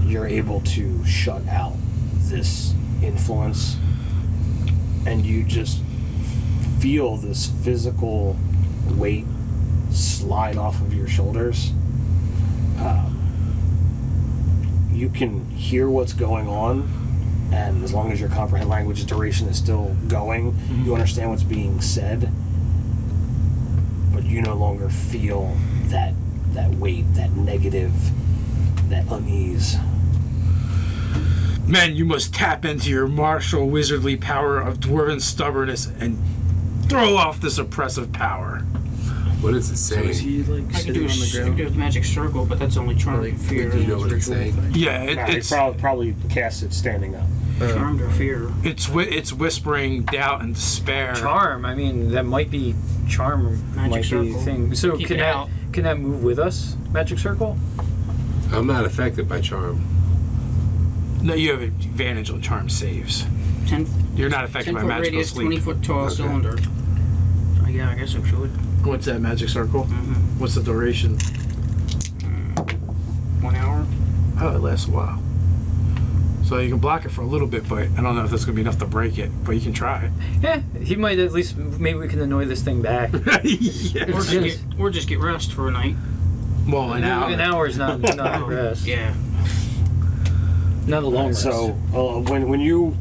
you're able to shut out this influence, and you just feel this physical weight slide off of your shoulders. You can hear what's going on, and as long as your comprehend language duration is still going, you understand what's being said, but you no longer feel that weight, that negative, that unease. Men, you must tap into your martial wizardly power of dwarven stubbornness and throw off this oppressive power. What is it So saying? is he like I could do sitting on the a ground? magic circle, but that's only charmed or fear. Do you know what it's saying? Yeah, You probably cast it standing up. Charmed or fear. it's whispering doubt and despair. Charm. I mean, that might be charm. Magic might be circle. a thing. So Keep can it that out. can that move with us? Magic circle. I'm not affected by charm. No, you have advantage on charm saves. 10 You're not affected by 10-foot magical radius, sleep. 20-foot tall Okay. cylinder. Yeah, I guess I should. What's that magic circle? Mm-hmm. What's the duration? 1 hour. Oh, it lasts a while. So you can block it for a little bit, but I don't know if that's going to be enough to break it. But you can try. Yeah, he might at least. Maybe we can annoy this thing back. Yeah. Or just get rest for a night. Well, an hour. An hour is not rest. Yeah. Not a long rest. So when you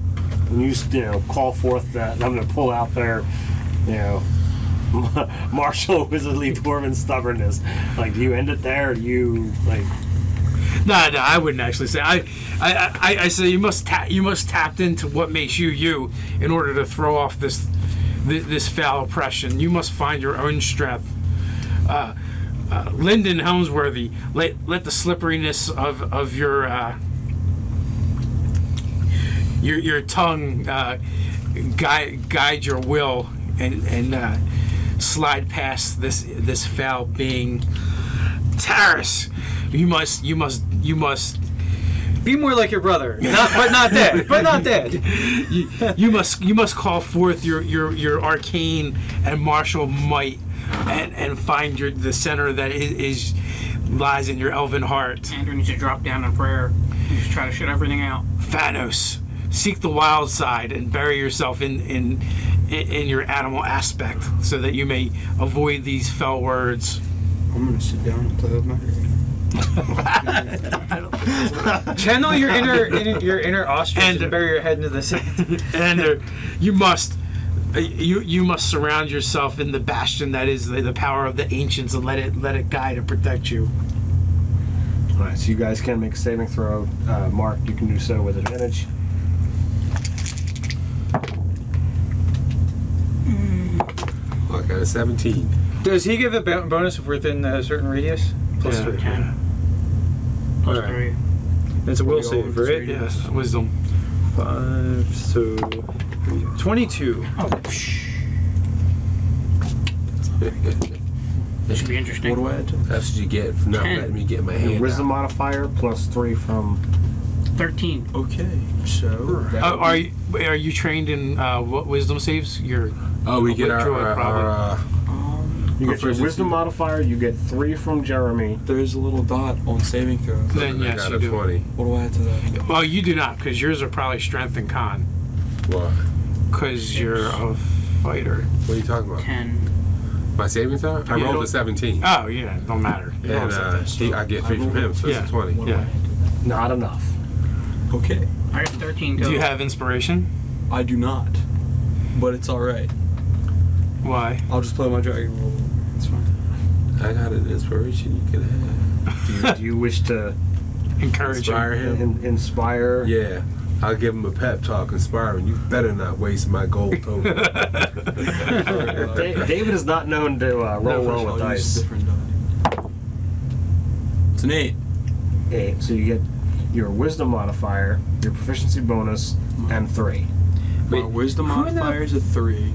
call forth that, I'm going to pull out their martial wizardly dwarven stubbornness. Like, do you end it there? Or do you like? No, I wouldn't actually say. I say you must tap into what makes you you in order to throw off this foul oppression. You must find your own strength. Lyndon Helmsworthy, let the slipperiness of your tongue guide your will and slide past this foul being. Taris, you must be more like your brother. But not dead. You must call forth your arcane and martial might and find the center that lies in your elven heart. Andrew needs to drop down in prayer and just try to shut everything out. Thanos, seek the wild side and bury yourself in your animal aspect so that you may avoid these fell words. I'm gonna sit down and play with my. Channel your inner ostrich and bury your head into the sand. And you must surround yourself in the bastion that is the power of the ancients and let it guide and protect you. All right, so you guys can make a saving throw. Mark, you can do so with advantage. Oh, I got a 17. Does he give a bonus if within a certain radius? Plus 3. 10. Plus Alright. 3. It's a will save, right? Yes, wisdom. 5, so 22. Oh, this should be interesting. What do I add to? That's what you get for not 10. letting me get my Your hand wisdom out. modifier plus 3 from 13. Okay, so Are you trained in what wisdom saves? We get our You get your wisdom modifier. You get 3 from Jeremy. there's a little dot on saving throws. Then I yes, got you a do. 20. What do I add to that? Well, you do not, because yours are probably strength and con. What? Because you're a fighter. What are you talking about? 10. My saving throw? I Yeah. rolled a 17. Oh yeah, don't matter. And I get 3 from him, so Yeah. it's a 20. What do I Yeah. add to Not enough. that? Okay, I got 13 Do total. you have inspiration? I do not, but it's all right. Why? I'll just play my dragon roll. It's fine. I got an inspiration you can have. Do you wish to Encourage Inspire him. him? inspire? Yeah. I'll give him a pep talk, inspiring. You better not waste my gold token. David is not known to roll well with I'll use dice. a different die. It's an 8. 8. So you get your wisdom modifier, your proficiency bonus, and 3. My Wait, wisdom who in the- modifier is a 3.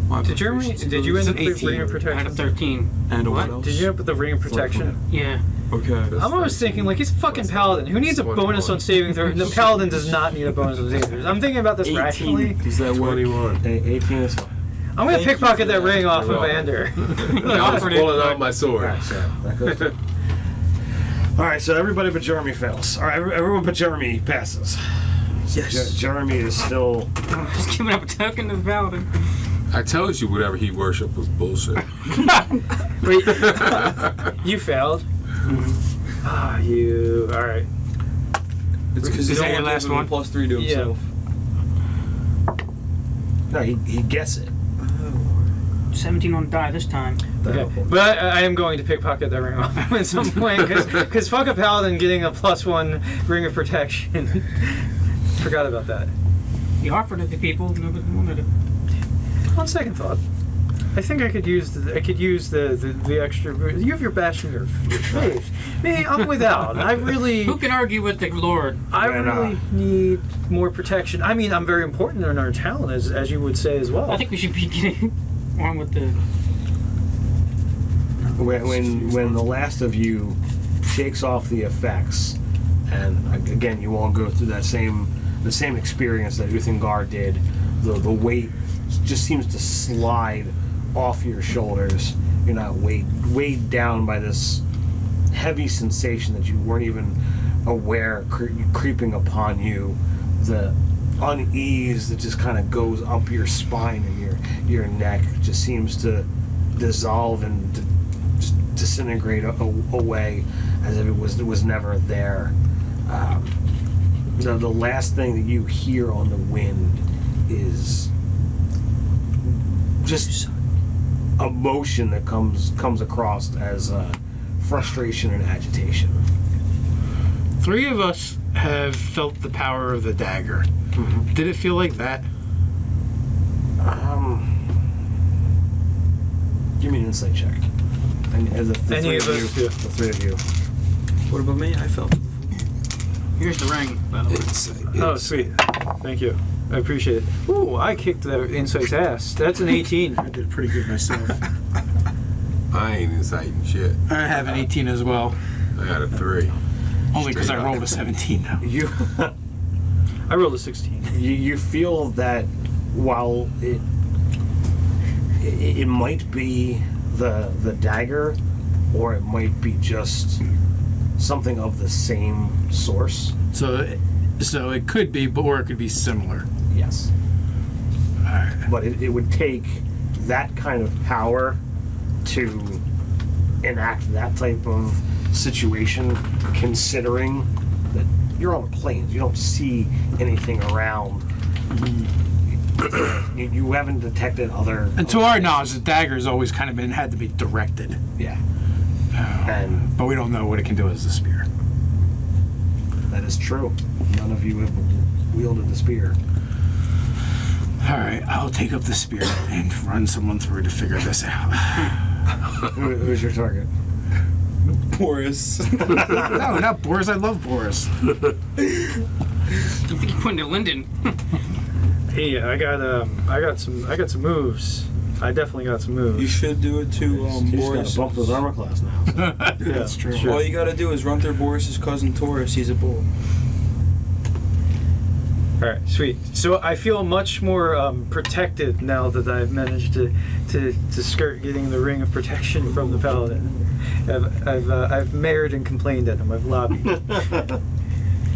My Did you proficiency end bonus up is with ring of I had a protection? 13. And a what What? else? Did you end up with the ring of protection? Yeah. Okay. I'm always thinking, like, he's a fucking paladin. Who needs a bonus on saving throws? The paladin does not need a bonus on saving throws. I'm thinking about this 18. rationally. Does that work? 21. 18 is fine. I'm gonna Thank you pickpocket for that that. ring off You're of welcome. Ander. I was pulling out my sword. Alright, so that goes. Alright, so everybody but Jeremy fails. Alright, everyone but Jeremy passes. Yes. Jeremy is still. Just giving up a token to the paladin. I told you whatever he worshipped was bullshit. Wait, you failed. Ah, you. All right. It's because Is he that don't your want last to give him one? a +3 to Yeah. himself. No, he gets it. 17 on die this time. Okay. But I am going to pickpocket that ring off at some point because fuck a paladin getting a +1 ring of protection. Forgot about that. You offered it to people, nobody wanted it. On second thought, I think I could use the extra. You have your bastion of your faith. Me, I'm without. I really. Who can argue with the Lord? I Yeah, really need more protection. I mean, I'm very important in our town, as you would say as well. I think we should be getting on with the. When the last of you shakes off the effects, and again you all go through the same experience that Uthengar did, the weight just seems to slide off your shoulders. You're not weighed down by this heavy sensation that you weren't even aware creeping upon you. The unease that just kind of goes up your spine and your neck just seems to dissolve and just disintegrate away as if it was never there. The last thing that you hear on the wind is just emotion that comes across as frustration and agitation. 3 of us have felt the power of the dagger. Mm-hmm. Did it feel like that? Give me an insight check. And the Any three of us, you, yeah. the 3 of you. What about me? I felt. Here's the ring, by the way. Oh, sweet. Thank you. I appreciate it. Ooh, I kicked that insight's ass. That's an 18. I did pretty good myself. I ain't inciting shit. I have an 18 as well, I got a 3. only because I Straight up. rolled a 17 now. You I rolled a 16. you feel that while it might be the dagger, or it might be just something of the same source. So it could be, or it could be similar. Yes. Alright. But it would take that kind of power to enact that type of situation, considering that you're on the plains, you don't see anything around. You haven't detected other. And to our knowledge, the dagger has always kind of had to be directed. Yeah. And But we don't know what it can do as a spear. that is true. None of you have wielded the spear. Alright, I'll take up the spear and run someone through to figure this out. Who's your target? Boris. No, not Boris. I love Boris. You think you're putting to Linden? Hey, I got some moves. I definitely got some moves. You should do it to He's got Boris. to bump his armor class now. That's true. All you gotta do is run through Boris's cousin Taurus. He's a bull. All right, sweet. So I feel much more protected now that I've managed to skirt getting the ring of protection from the paladin. I've mayored and complained at him. I've lobbied.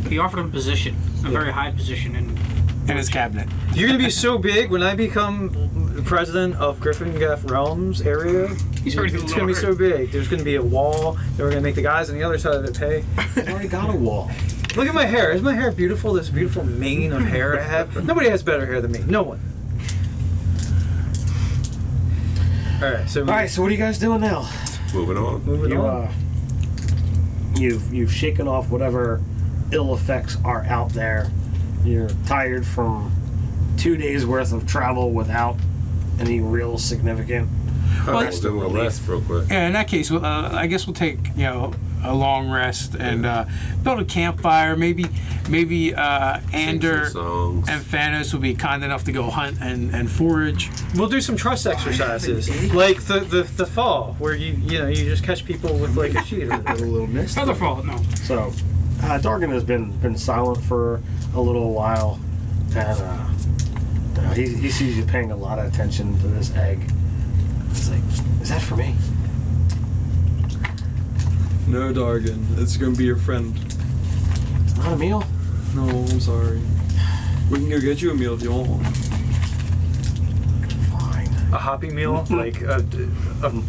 He offered him a position, a very high position in his cabinet. You're gonna be so big when I become president of Gryffindor Realms area. He's already It's gonna be so big. There's gonna be a wall. Then we're gonna make the guys on the other side of it pay. I've already got a wall. Look at my hair. Isn't my hair beautiful? This beautiful mane of hair I have. Nobody has better hair than me. No one. All right. So what are you guys doing now? Moving on. moving on. You've shaken off whatever ill effects are out there. You're tired from 2 days worth of travel without any real significant Let's do a rest real quick. Yeah, in that case, I guess we'll take a long rest and build a campfire. Maybe Ander and Thanos will be kind enough to go hunt and forage. We'll do some trust exercises, like the fall, where you just catch people with like a sheet or A little mist. Featherfall, no. So, Dargan has been silent for a little while, and he sees you paying a lot of attention to this egg. It's like, is that for me? No, Dargan. It's gonna be your friend. It's not a meal? No, I'm sorry. We can go get you a meal if you want one. Fine. a hoppy meal, like a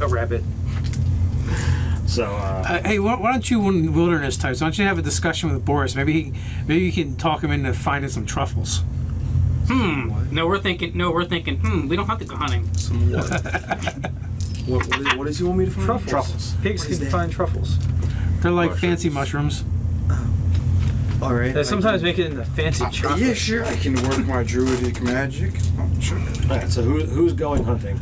rabbit. So, hey, why don't you, when wilderness types, why don't you have a discussion with Boris? Maybe you can talk him into finding some truffles. No, we're thinking. We don't have to go hunting. Some what? what does he want me to find? Truffles. Pigs can find truffles. They're like fancy mushrooms. All right. They sometimes make it into fancy chocolate. Yeah, sure. I can work my druidic magic. Oh, sure. alright, so who's going hunting?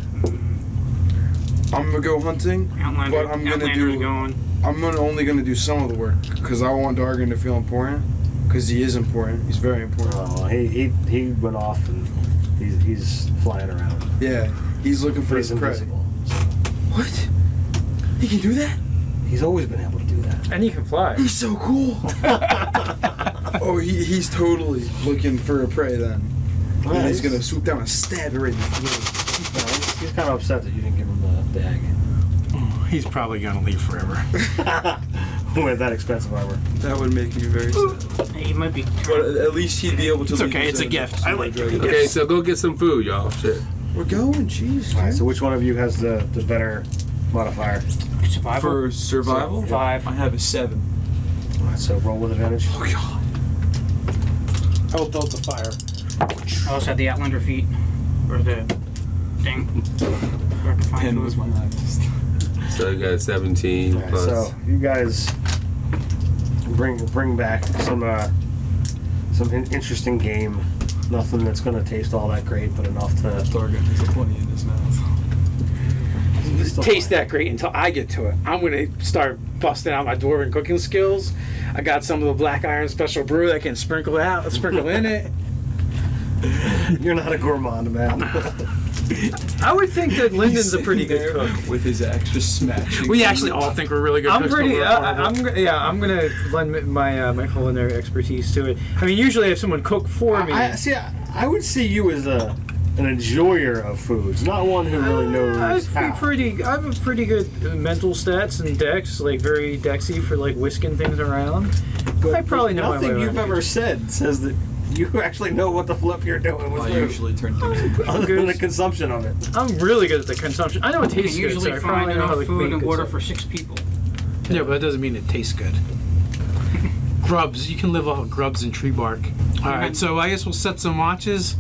I'm gonna go hunting, Outlander, but I'm gonna Outlander's going. only gonna do some of the work because I want Dargan to feel important. Because he is important. He's very important. Oh, he went off and he's flying around. Yeah, he's looking for He's his prey. invisible. What? He can do that? He's always been able to do that. And he can fly. He's so cool. Oh, he's totally looking for a prey then. And he's gonna swoop down and stab her right in the throat. He's kind of upset that you didn't give him the egg. Oh, he's probably gonna leave forever. With that expensive armor. That would make me very sad. He might be. But at least he'd be able to. It's leave okay, his it's a own- gift. I like giving Okay, gifts. so go get some food, y'all. Shit. We're going, jeez. Alright, dude. so which one of you has the better modifier? Survival. For survival, 5. I have a 7. Alright, so roll with advantage. Oh, God. I'll build the fire. I also had the Outlander feat. Or the thing. Where I can find 10 food. was my highest. So you got 17 Alright, plus. so you guys bring back some interesting game. Nothing that's gonna taste all that great, but enough to Dargan has a 20 in his mouth. still Taste fine. that great until I get to it. I'm gonna start busting out my dwarven cooking skills. I got some of the black iron special brew that I can sprinkle in it. You're not a gourmand, man. I would think that Lyndon's a pretty good cook. With his axe just smashing. We actually all think we're really good I'm cooks. but pretty. we're horrible. I'm gonna lend my culinary expertise to it. I mean, usually I have someone cook for me. I would see you as an enjoyer of foods, not one who really knows how. I have a pretty good mental stats and dex, like very dexy for like whisking things around. I probably know my way Nothing you've around. ever said says that you actually know what the flip you're doing with I food, usually turn things into other than the consumption of it. I'm really good at the consumption. I know it You tastes can good, so usually I probably find know how enough to food make and good water stuff. for 6 people. Yeah, but that doesn't mean it tastes good. Grubs. You can live off of grubs and tree bark. All right, so I guess we'll set some watches.